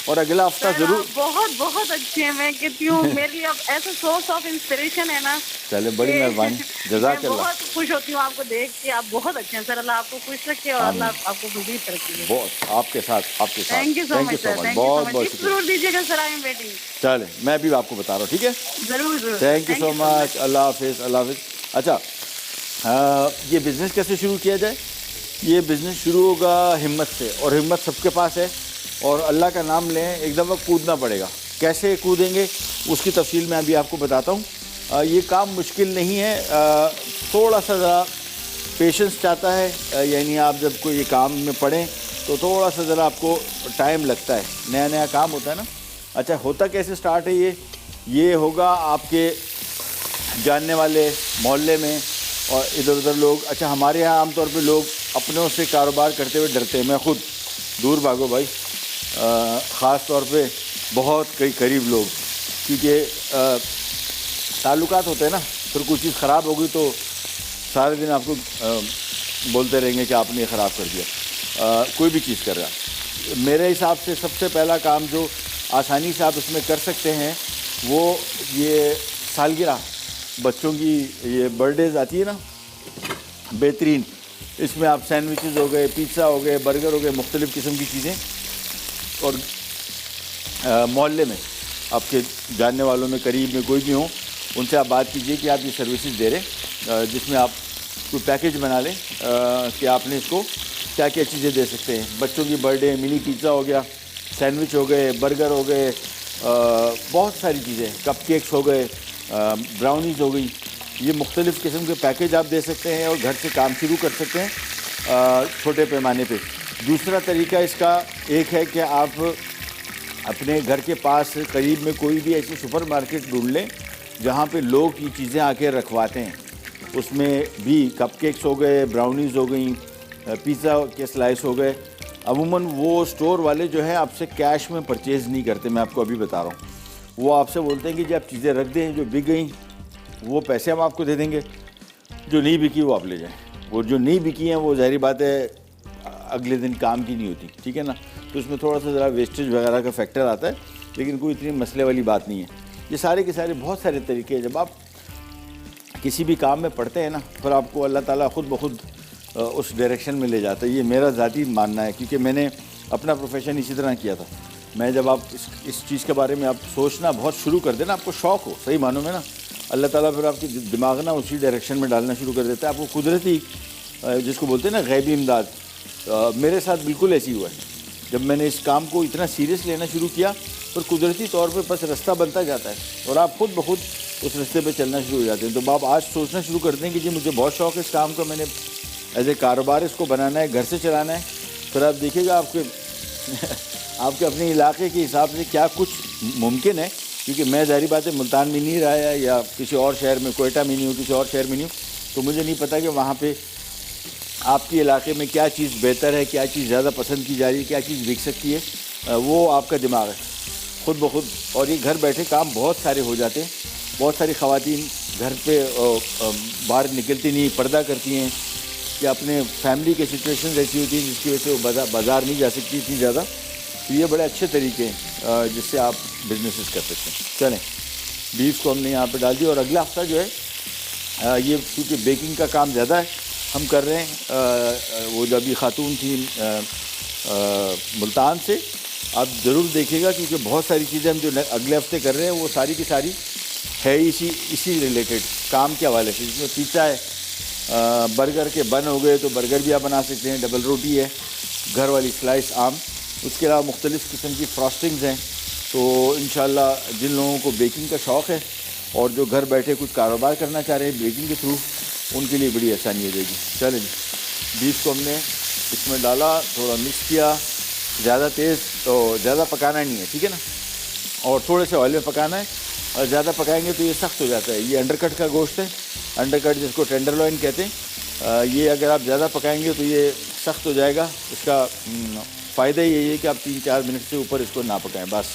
A: और अगला हफ्ता ज़रूर।
B: आप बहुत बहुत अच्छे हैं, मैं कहती हूँ मेरे लिए अब ऐसा सोर्स ऑफ इंस्पिरेशन है ना।
A: चले, बड़ी मेहरबानी, जज़ाकल्लाह।
B: बहुत खुश होती हूँ आपको देख के, आप बहुत अच्छे हैं सर। अल्लाह आपको खुश रखे और अल्लाह आपको मज़ीद तरक्की दे।
A: बहुत आपके साथ, आपके साथ।
B: Thank you so much sir, thank you सो
A: बहुत
B: मच।
A: बहुत
B: टिप्स
A: शुक्रिया।
B: जरूर दीजिएगा सर, आई एम वेटिंग।
A: चले, मैं भी आपको बता रहा हूँ, ठीक है?
B: जरूर जरूर।
A: Thank you so much. अल्लाह हाफिज़, अल्लाह हाफिज़। अच्छा, ये बिज़नेस कैसे शुरू किया जाए? ये बिज़नेस शुरू होगा हिम्मत से, और हिम्मत सबके पास है। और अल्लाह का नाम लें, एक दफ़ा कूदना पड़ेगा। कैसे कूदेंगे उसकी तफसील मैं अभी आपको बताता हूँ। ये काम मुश्किल नहीं है, थोड़ा सा ज़रा पेशेंस चाहता है। यानी आप जब कोई ये काम में पड़ें तो थोड़ा सा ज़रा आपको टाइम लगता है, नया नया काम होता है ना। अच्छा, होता कैसे स्टार्ट है ये होगा आपके जानने वाले मोहल्ले में और इधर उधर लोग। अच्छा, हमारे यहाँ आमतौर पे लोग अपनों से कारोबार करते हुए डरते हैं। मैं खुद, दूर भागो भाई, ख़ास तौर पे बहुत कई करीब लोग, क्योंकि ताल्लुकात होते हैं ना, फिर कुछ चीज़ ख़राब होगी तो सारे दिन आपको बोलते रहेंगे कि आपने ख़राब कर दिया। कोई भी चीज़ कर रहा। मेरे हिसाब से सबसे पहला काम जो आसानी से आप इसमें कर सकते हैं वो ये सालगिरह, बच्चों की ये बर्थडेज आती है ना, बेहतरीन। इसमें आप सैंडविचेस हो गए, पिज़्ज़ा हो गए, बर्गर हो गए, मुख्तलिफ़ किस्म की चीज़ें। और मोहल्ले में आपके जानने वालों में, करीब में कोई भी हो, उनसे आप बात कीजिए कि आप ये सर्विसेज दे रहे, जिसमें आप कोई पैकेज बना लें कि आपने इसको क्या क्या चीज़ें दे सकते हैं। बच्चों की बर्थडे, मिनी पिज़्ज़ा हो गया, सैंडविच हो गए, बर्गर हो गए, बहुत सारी चीज़ें, कपकेक्स हो गए, ब्राउनीज़ हो गई। ये मुख्तलिफ़ किस्म के पैकेज आप दे सकते हैं और घर से काम शुरू कर सकते हैं छोटे पैमाने पे। दूसरा तरीका इसका एक है कि आप अपने घर के पास करीब में कोई भी ऐसी सुपर मार्केट ढूंढ लें जहाँ पे लोग ये चीज़ें आके रखवाते हैं। उसमें भी कपकेक्स हो गए, ब्राउनीज़ हो गई, पिज़्ज़ा के स्लाइस हो गए। अमूमन वो स्टोर वाले जो है आपसे कैश में परचेज़ नहीं करते, मैं आपको अभी बता रहा हूँ। वो आपसे बोलते हैं कि जब आप चीज़ें रख दें, जो बिक गई वो पैसे हम आपको दे देंगे, जो नहीं बिकी वो आप ले जाएं। वो जो नहीं बिकी हैं वो ज़ाहिर बात है अगले दिन काम की नहीं होती, ठीक है ना। तो उसमें थोड़ा सा ज़रा वेस्टेज वगैरह का फैक्टर आता है, लेकिन कोई इतनी मसले वाली बात नहीं है। ये सारे के सारे बहुत सारे तरीके हैं। जब आप किसी भी काम में पढ़ते हैं ना, फिर आपको अल्लाह ताला खुद ब खुद उस डायरेक्शन में ले जाता है। ये मेरा ज़ाती मानना है, क्योंकि मैंने अपना प्रोफेशन इसी तरह किया था। मैं जब आप इस चीज़ के बारे में आप सोचना बहुत शुरू कर देना, आपको शौक़ हो सही मानों में ना, अल्लाह ताला फिर आपकी दिमाग ना उसी डायरेक्शन में डालना शुरू कर देता है। आपको कुदरती, जिसको बोलते हैं ना गैबी इमदाद, मेरे साथ बिल्कुल ऐसी हुआ है। जब मैंने इस काम को इतना सीरियस लेना शुरू किया, फिर कुदरती तौर पे बस रास्ता बनता जाता है और आप खुद ब खुद उस रास्ते पे चलना शुरू हो जाते हैं। तो आप आज सोचना शुरू करते हैं कि जी मुझे बहुत शौक़ है इस काम का, मैंने एज ए कारोबार इसको बनाना है, घर से चलाना है। फिर आप देखिएगा आपके आपके अपने इलाके के हिसाब से क्या कुछ मुमकिन है, क्योंकि मैं ज़ाहिर बात है मुल्तान में नहीं रहा है या किसी और शहर में, कोयटा में नहीं हूँ, किसी और शहर में नहीं हूँ, तो मुझे नहीं पता कि वहाँ पे आपके इलाके में क्या चीज़ बेहतर है, क्या चीज़ ज़्यादा पसंद की जा रही है, क्या चीज़ बिक सकती है। वो आपका दिमाग है खुद ब खुद। और ये घर बैठे काम बहुत सारे हो जाते हैं। बहुत सारी ख़वातीन घर पे बाहर निकलती नहीं, पर्दा करती हैं कि अपने फैमिली के सिचुएशन ऐसी होती हैं जिसकी वजह से वो बाज़ार नहीं जा सकती इतनी ज़्यादा। तो ये बड़े अच्छे तरीके हैं जिससे आप बिजनेसेस कर सकते हैं। चलें, बीफ को हमने यहाँ पे डाल दिया और अगला हफ्ता जो है ये क्योंकि बेकिंग का काम ज़्यादा है हम कर रहे हैं। वो जो अभी खातून थी मुल्तान से, आप ज़रूर देखिएगा, क्योंकि बहुत सारी चीज़ें हम जो अगले हफ्ते कर रहे हैं वो सारी की सारी है इसी रिलेटेड काम के हवाले से। जिसमें पिज़्ज़ा है, बर्गर के बन हो गए तो बर्गर भी आप बना सकते हैं, डबल रोटी है, घर वाली स्लाइस आम, उसके अलावा मुख्तलिफ़ किस्म की फ्रॉस्टिंग्स हैं। तो इंशाल्लाह जिन लोगों को बेकिंग का शौक़ है और जो घर बैठे कुछ कारोबार करना चाह रहे हैं बेकिंग के थ्रू, उनके लिए बड़ी आसानी हो जाएगी। चलें जी, बीफ को हमने इसमें डाला, थोड़ा मिक्स किया, ज़्यादा तेज़ तो ज़्यादा पकाना नहीं है, ठीक है ना, और थोड़े से ऑयल में पकाना है। और ज़्यादा पकाएंगे तो ये सख्त हो जाता है। ये अंडरकट का गोश्त है, अंडरकट जिसको टेंडरलॉइन कहते हैं। ये अगर आप ज़्यादा पकाएंगे तो ये सख्त हो जाएगा। इसका फ़ायदा यही है कि आप 3-4 मिनट से ऊपर इसको ना पकाएं। बस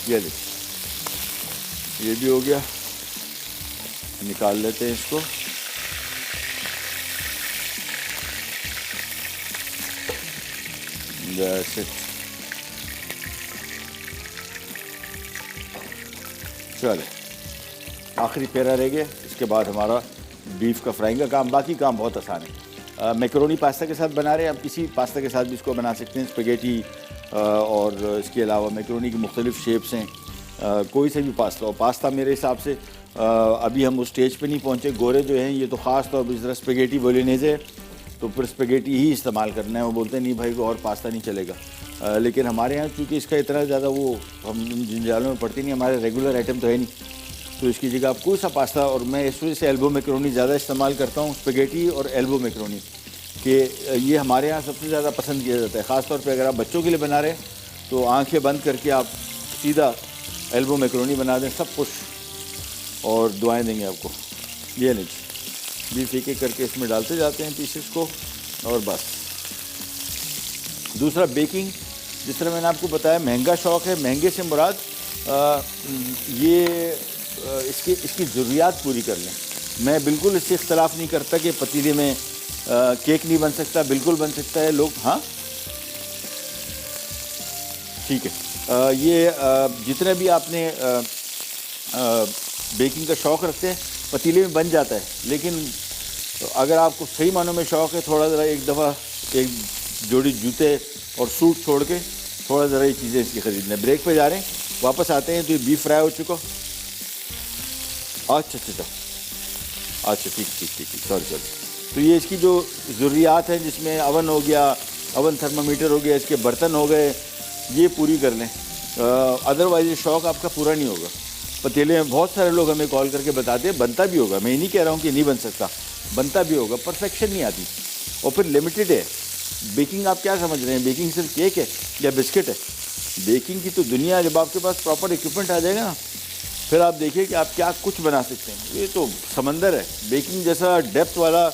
A: ये देखिए, ये भी हो गया, निकाल लेते हैं इसको। That's it. चले, आखिरी फेरा रह गया, इसके बाद हमारा बीफ का फ्राइंग का काम। बाकी काम बहुत आसान है। मैकरोनी पास्ता के साथ बना रहे हैं, आप किसी पास्ता के साथ भी इसको बना सकते हैं, स्पेगेटी, और इसके अलावा मैकरोनी की मुख्तलिफ़ शेप्स हैं, कोई से भी पास्ता। और पास्ता मेरे हिसाब से अभी हम उस स्टेज पे नहीं पहुँचे। गोरे जो हैं ये तो ख़ास तौर पर इस तरह स्पेगेटी बोलोनेज़े है तो फिर स्पेगेटी ही इस्तेमाल करना है। वो बोलते हैं नहीं भाई को और पास्ता नहीं चलेगा। लेकिन हमारे यहाँ चूँकि इसका इतना ज़्यादा वो हम जिन जालों में पड़ती नहीं, हमारे रेगुलर आइटम तो है नहीं, तो इसकी जगह आप कोई सा पास्ता, और मैं इस वजह से एल्बो मैकरोनी ज़्यादा इस्तेमाल करता हूँ, स्पेगेटी और एल्बो मैकरोनी, कि ये हमारे यहाँ सबसे ज़्यादा पसंद किया जाता है। ख़ास तौर पे अगर आप बच्चों के लिए बना रहे हैं तो आंखें बंद करके आप सीधा एल्बो मैकरोनी बना दें, सब कुछ, और दुआएँ देंगे आपको। ये नहीं, बीफ एक एक करके इसमें डालते जाते हैं पीसेस को, और बस। दूसरा बेकिंग, जिस तरह मैंने आपको बताया महंगा शौक़ है। महंगे से मुराद ये इसकी ज़रूरियात पूरी कर लें। मैं बिल्कुल इससे इख्तलाफ नहीं करता कि पतीले में केक नहीं बन सकता, बिल्कुल बन सकता है। लोग, हाँ ठीक है, ये जितने भी आपने बेकिंग का शौक़ रखते हैं पतीले में बन जाता है। लेकिन अगर आपको सही मानों में शौक़ है, थोड़ा ज़रा एक दफ़ा एक जोड़ी जूते और सूट छोड़ के थोड़ा ज़रा ये चीज़ें इसकी ख़रीदने। ब्रेक पे जा रहे हैं, वापस आते हैं तो ये बीफ फ्राई हो चुका। अच्छा, ठीक, सॉरी। तो ये इसकी जो ज़रूरियात हैं, जिसमें अवन हो गया, अवन थर्मामीटर हो गया, इसके बर्तन हो गए, ये पूरी कर लें। अदरवाइज़ ये शौक़ आपका पूरा नहीं होगा। पतीले में बहुत सारे लोग हमें कॉल करके बताते हैं बनता भी होगा, मैं ये नहीं कह रहा हूँ कि नहीं बन सकता, बनता भी होगा, परफेक्शन नहीं आती, और फिर लिमिटेड है। बेकिंग आप क्या समझ रहे हैं, बेकिंग सिर्फ केक है या बिस्किट है? बेकिंग की तो दुनिया, जब आपके पास प्रॉपर इक्विपमेंट आ जाएगा ना, फिर आप देखिए कि आप क्या कुछ बना सकते हैं। ये तो समंदर है, बेकिंग जैसा डेप्थ वाला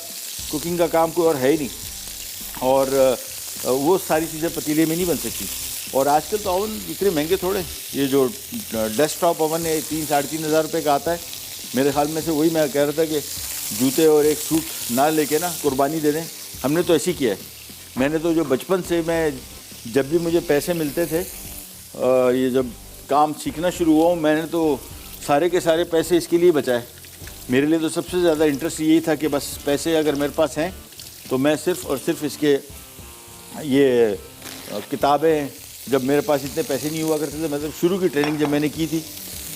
A: कुकिंग का काम कोई और है ही नहीं। और वो सारी चीज़ें पतीले में नहीं बन सकती। और आजकल तो ओवन इतने महंगे थोड़े, ये जो डेस्कटॉप ओवन है 3-3.5 हज़ार रुपये का आता है। मेरे ख्याल में से वही मैं कह रहा था कि जूते और एक सूट ना लेके ना कुर्बानी दे दें। हमने तो ऐसी किया है। मैंने तो जो बचपन से, मैं जब भी मुझे पैसे मिलते थे, ये जब काम सीखना शुरू हुआ, मैंने तो सारे के सारे पैसे इसके लिए बचाए। मेरे लिए तो सबसे ज़्यादा इंटरेस्ट यही था कि बस पैसे अगर मेरे पास हैं तो मैं सिर्फ़ और सिर्फ इसके ये किताबें, जब मेरे पास इतने पैसे नहीं हुआ करते थे, मतलब शुरू की ट्रेनिंग जब मैंने की थी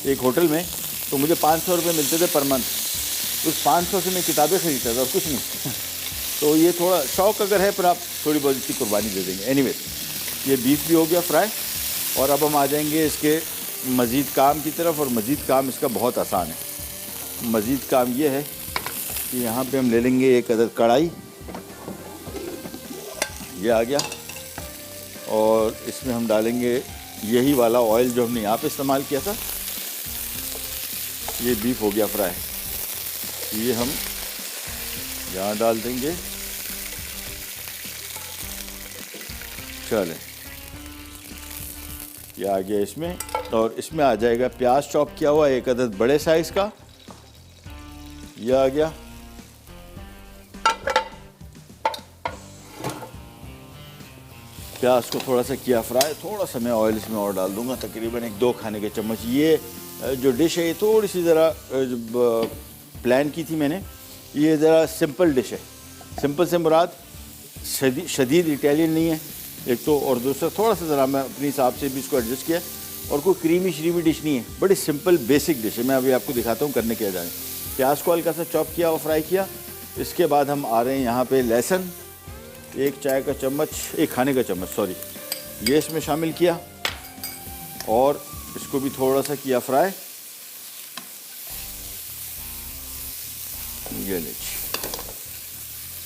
A: एक होटल में, तो मुझे 500 रुपये मिलते थे पर मंथ। उस 500 से मैं किताबें खरीदता था और कुछ नहीं। तो ये थोड़ा शौक़ अगर है, पर आप थोड़ी बहुत इसकी कुर्बानी दे देंगे। एनीवे, ये बीफ भी हो गया फ्राई, और अब हम आ जाएंगे इसके मज़ीद काम की तरफ। और मज़ीद काम इसका बहुत आसान है। मज़ीद काम ये है कि यहाँ पे हम ले लेंगे एक अदद कढ़ाई, ये आ गया, और इसमें हम डालेंगे यही वाला ऑयल जो हमने यहाँ पे इस्तेमाल किया था। ये बीफ हो गया फ्राई, ये हम यहाँ डाल देंगे। चलें, ये आ गया इसमें। और इसमें आ जाएगा प्याज चॉप किया हुआ एक अदद बड़े साइज़ का, ये आ गया। प्याज को थोड़ा सा किया फ्राई, थोड़ा सा मैं ऑयल इसमें और डाल दूंगा, तकरीबन 1-2 खाने के चम्मच। ये जो डिश है ये थोड़ी सी ज़रा प्लान की थी मैंने, ये ज़रा सिंपल डिश है। सिंपल से मुराद शदीद इटालियन नहीं है एक तो, और दूसरा थोड़ा सा ज़रा मैं अपने हिसाब से भी इसको एडजस्ट किया। और कोई क्रीमी श्रीमी डिश नहीं है, बड़ी सिंपल बेसिक डिश है। मैं अभी आपको दिखाता हूँ करने क्या जाए। प्याज को हल्का सा चॉप किया और फ्राई किया। इसके बाद हम आ रहे हैं यहाँ पे लहसुन, 1 चाय का चम्मच, 1 खाने का चम्मच सॉरी, ये इसमें शामिल किया और इसको भी थोड़ा सा किया फ्राई। ये लीजिए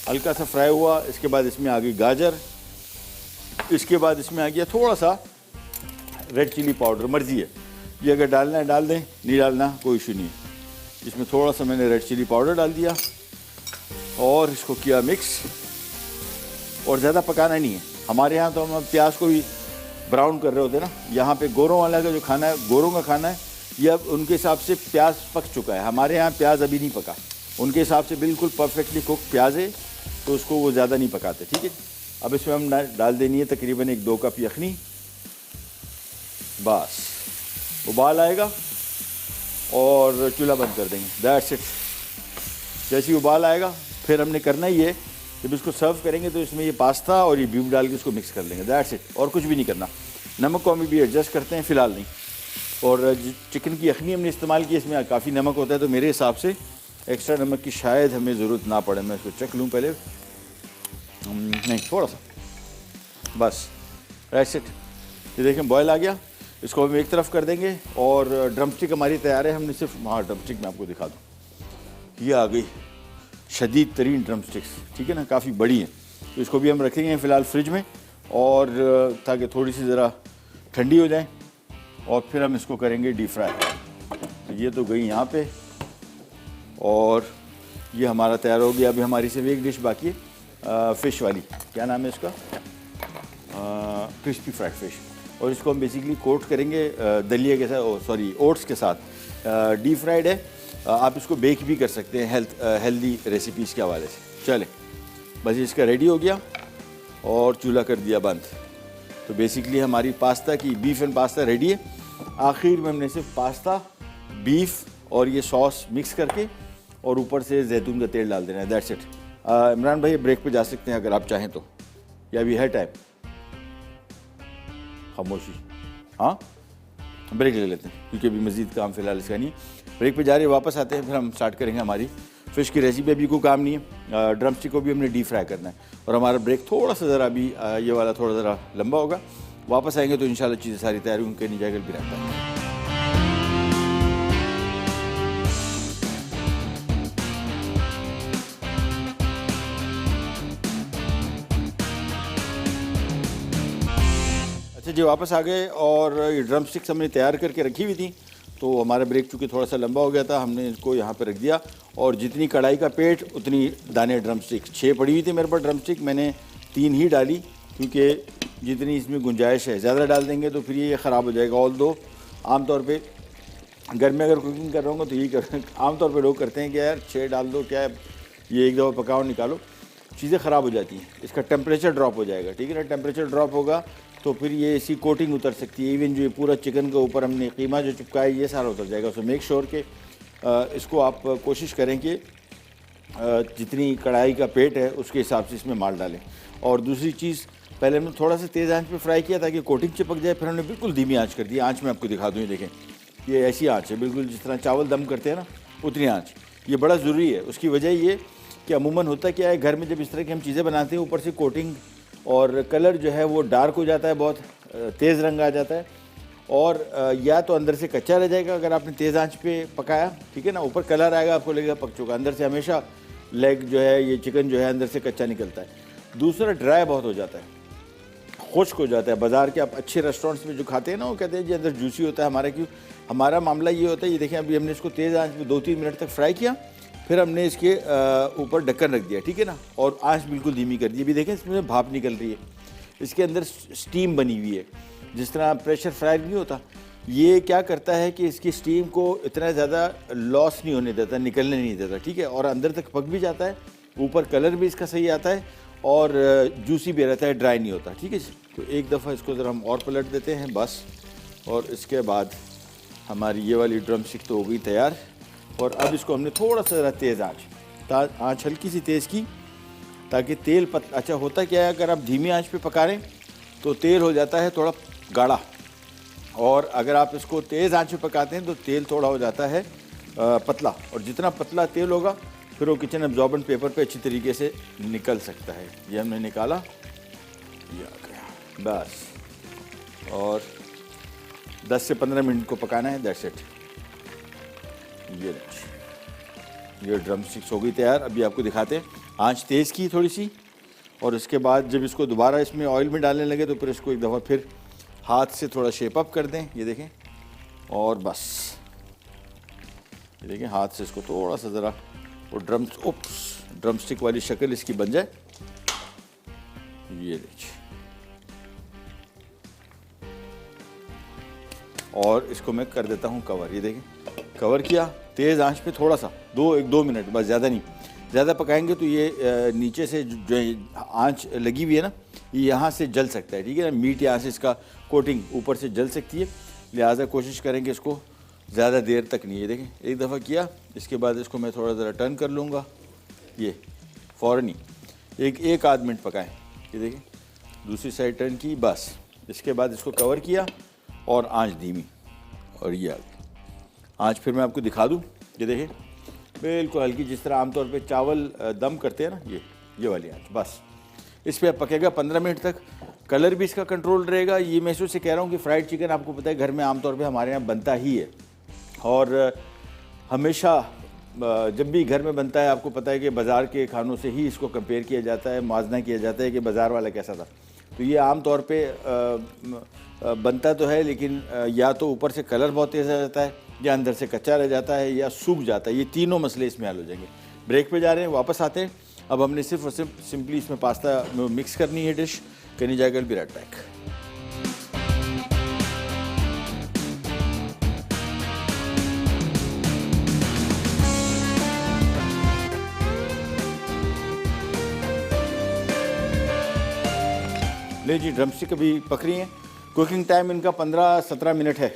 A: हल्का सा फ्राई हुआ। इसके बाद इसमें आ गई गाजर, इसके बाद इसमें आ गया थोड़ा सा रेड चिली पाउडर, मर्जी है ये अगर डालना है डाल दें, नहीं डालना कोई इशू नहीं। इसमें थोड़ा सा मैंने रेड चिली पाउडर डाल दिया और इसको किया मिक्स। और ज़्यादा पकाना नहीं है। हमारे यहाँ तो हम प्याज को भी ब्राउन कर रहे होते हैं ना, यहाँ पे गोरों वाला का जो खाना है, गोरों का खाना है, ये अब उनके हिसाब से प्याज पक चुका है। हमारे यहाँ प्याज अभी नहीं पका, उनके हिसाब से बिल्कुल परफेक्टली कुक प्याज है, तो उसको वो ज़्यादा नहीं पकाते। ठीक है, अब इसमें हम डाल देनी है तकरीबन 1-2 कप यखनी। बस उबाल आएगा और चूल्हा बंद कर देंगे, दैट्स इट। जैसे ही उबाल आएगा फिर हमने करना ही है, जब इसको सर्व करेंगे तो इसमें ये पास्ता और ये बीफ डाल के इसको मिक्स कर लेंगे, दैट्स इट। और कुछ भी नहीं करना। नमक को हम भी एडजस्ट करते हैं, फ़िलहाल नहीं। और चिकन की यखनी हमने इस्तेमाल की, इसमें काफ़ी नमक होता है, तो मेरे हिसाब से एक्स्ट्रा नमक की शायद हमें ज़रूरत ना पड़े। मैं इसको चख लूँ पहले, नहीं थोड़ा सा, बस दैट्स इट। ये देखें बॉयल आ गया, इसको हम एक तरफ कर देंगे। और ड्रमस्टिक हमारी तैयार है। हमने सिर्फ ड्रमस्टिक मैं आपको दिखा दूँ, ये आ गई शदीद तरीन ड्रमस्टिक्स, ठीक है ना, काफ़ी बड़ी है। तो इसको भी हम रखेंगे फ़िलहाल फ्रिज में, और ताकि थोड़ी सी ज़रा ठंडी हो जाए, और फिर हम इसको करेंगे डीप फ्राई। तो ये तो गई यहाँ पे, और ये हमारा तैयार हो गया। अभी हमारी सिर्फ एक डिश बाकी है, फ़िश वाली, क्या नाम है इसका, क्रिस्पी फ्राइड फ़िश। और इसको हम बेसिकली कोट करेंगे दलिया के साथ, सॉरी ओट्स के साथ। डीप फ्राइड है, आप इसको बेक भी कर सकते हैं हेल्दी रेसिपीज़ के हवाले से। चलें, बस इसका रेडी हो गया और चूल्हा कर दिया बंद। तो बेसिकली हमारी पास्ता की बीफ एंड पास्ता रेडी है। आखिर में हमने सिर्फ पास्ता, बीफ और ये सॉस मिक्स करके और ऊपर से जैतून का तेल डाल देना है, दैट्स इट। इमरान भाई ब्रेक पे जा सकते हैं अगर आप चाहें तो, या अभी है टाइम? खामोशी, हाँ ब्रेक ले लेते हैं क्योंकि अभी मज़ीद काम फ़िलहाल इसका नहीं है। ब्रेक पे जा रहे, वापस आते हैं, फिर हम स्टार्ट करेंगे हमारी फ़िश की रेसिपी। अभी कोई काम नहीं है, ड्रमस्टिक को भी हमने डीप फ्राई करना है। और हमारा ब्रेक थोड़ा सा ज़रा अभी ये वाला थोड़ा ज़रा लंबा होगा। वापस आएंगे तो इंशाल्लाह चीज़ें सारी तैयार होंगी, नहीं जाएगा भी रहता है। अच्छा जी, वापस आ गए और ये ड्रम स्टिक्स हमने तैयार करके रखी हुई थी। तो हमारा ब्रेक चूँकि थोड़ा सा लंबा हो गया था, हमने इसको यहाँ पे रख दिया और जितनी कढ़ाई का पेट उतनी दाने ड्रम स्टिक। 6 पड़ी हुई थी मेरे पास ड्रम स्टिक, मैंने 3 ही डाली क्योंकि जितनी इसमें गुंजाइश है, ज़्यादा डाल देंगे तो फिर ये ख़राब हो जाएगा। ऑल दो आमतौर पे घर में अगर कुकिंग कर रहा हूँ तो यही कर आमतौर पे लोग करते हैं कि यार 6 डाल दो, क्या है ये एक दफ़ा पकाओ निकालो, चीज़ें ख़राब हो जाती हैं। इसका टेम्परेचर ड्रॉप हो जाएगा, ठीक है ना। टेम्परेचर ड्रॉप होगा तो फिर ये इसी कोटिंग उतर सकती है। इवन जो ये पूरा चिकन के ऊपर हमने कीमा जो चिपकाया ये सारा उतर जाएगा। सो मेक श्योर कि इसको आप कोशिश करें कि जितनी कढ़ाई का पेट है उसके हिसाब से इसमें माल डालें। और दूसरी चीज़, पहले हमने थोड़ा सा तेज़ आंच पे फ्राई किया ताकि कोटिंग चिपक जाए, फिर हमने बिल्कुल धीमी आंच कर दी। आंच मैं आपको दिखा दूँ, ये देखें, ये ऐसी आंच है बिल्कुल जिस तरह चावल दम करते हैं ना, उतनी आंच। ये बड़ा ज़रूरी है। उसकी वजह ये कि अमूमन होता क्या है, घर में जब इस तरह की हम चीज़ें बनाते हैं, ऊपर से कोटिंग और कलर जो है वो डार्क हो जाता है, बहुत तेज़ रंग आ जाता है, और या तो अंदर से कच्चा रह जाएगा अगर आपने तेज़ आंच पे पकाया, ठीक है ना। ऊपर कलर आएगा, आपको लगेगा पक चुका, अंदर से हमेशा लेग जो है, ये चिकन जो है अंदर से कच्चा निकलता है। दूसरा, ड्राई बहुत हो जाता है, खुश्क हो जाता है। बाज़ार के आप अच्छे रेस्टोरेंट्स में जो खाते हैं ना, वो कहते हैं जी अंदर जूसी होता है। हमारा मामला ये होता है, ये देखें अभी हमने इसको तेज़ आंच पे 2-3 मिनट तक फ्राई किया, फिर हमने इसके ऊपर ढक्कन रख दिया, ठीक है ना, और आंच बिल्कुल धीमी कर दी। अभी देखें इसमें भाप निकल रही है, इसके अंदर स्टीम बनी हुई है। जिस तरह प्रेशर फ्रायर नहीं होता, ये क्या करता है कि इसकी स्टीम को इतना ज़्यादा लॉस नहीं होने देता, निकलने नहीं देता, ठीक है, और अंदर तक पक भी जाता है, ऊपर कलर भी इसका सही आता है और जूसी भी रहता है, ड्राई नहीं होता, ठीक है जी। तो एक दफ़ा इसको ज़रा हम और पलट देते हैं बस, और इसके बाद हमारी ये वाली ड्रम स्टिक तो हो गई तैयार। और अब इसको हमने थोड़ा सा ज़रा तेज़ आँच हल्की सी तेज़ की ताकि तेल अच्छा होता क्या है, अगर आप धीमी आंच पे पका रहे तो तेल हो जाता है थोड़ा गाढ़ा, और अगर आप इसको तेज़ आंच पे पकाते हैं तो तेल थोड़ा हो जाता है पतला, और जितना पतला तेल होगा फिर वो किचन एब्जॉर्बेंट पेपर पे अच्छी तरीके से निकल सकता है। ये हमने निकाला, ये आ गया बस, और 10 से 15 मिनट को पकाना है, दैट्स इट। ये ड्रम स्टिक्स हो गई तैयार। अभी आपको दिखाते हैं, आंच तेज़ की थोड़ी सी, और इसके बाद जब इसको दोबारा इसमें ऑयल में डालने लगे तो फिर इसको एक दफ़ा फिर हाथ से थोड़ा शेप अप कर दें, ये देखें, और बस ये देखें हाथ से इसको थोड़ा सा ज़रा वो ड्रम स्टिक वाली शक्ल इसकी बन जाए। ये देखिए, और इसको मैं कर देता हूँ कवर। ये देखें, कवर किया तेज़ आंच पे थोड़ा सा 1-2 मिनट, बस ज़्यादा नहीं। ज़्यादा पकाएंगे तो ये नीचे से जो आंच लगी हुई है ना, ये यहाँ से जल सकता है, ठीक है ना। मीट यहाँ से इसका कोटिंग ऊपर से जल सकती है, लिहाजा कोशिश करेंगे इसको ज़्यादा देर तक नहीं। ये देखें, एक दफ़ा किया, इसके बाद इसको मैं थोड़ा ज़रा टर्न कर लूँगा, ये फ़ौरन ही एक आध मिनट पकाएं। ये देखें, दूसरी साइड टर्न की, बस इसके बाद इसको कवर किया और आंच धीमी, और ये आंच फिर मैं आपको दिखा दूँ। ये देखें, बिल्कुल हल्की, जिस तरह आमतौर पे चावल दम करते हैं ना, ये वाली आंच, बस इस पर पकेगा 15 मिनट तक। कलर भी इसका कंट्रोल रहेगा। ये मैं इससे कह रहा हूँ कि फ्राइड चिकन आपको पता है घर में आमतौर पे हमारे यहाँ बनता ही है, और हमेशा जब भी घर में बनता है आपको पता है कि बाज़ार के खानों से ही इसको कंपेयर किया जाता है, मुआवजा किया जाता है कि बाज़ार वाला कैसा था। तो ये आम तौर पे बनता तो है, लेकिन या तो ऊपर से कलर बहुत तेज़ आ जाता है, या अंदर से कच्चा रह जाता है, या सूख जाता है। ये तीनों मसले इसमें हल हो जाएंगे। ब्रेक पे जा रहे हैं, वापस आते हैं। अब हमने सिर्फ और सिर्फ सिंपली इसमें पास्ता मिक्स करनी है डिश। कैन यू जाएगा, बी राइट बैक। ले जी, ड्रमस्टिक अभी पक रही हैं। कुकिंग टाइम इनका 15-17 मिनट है,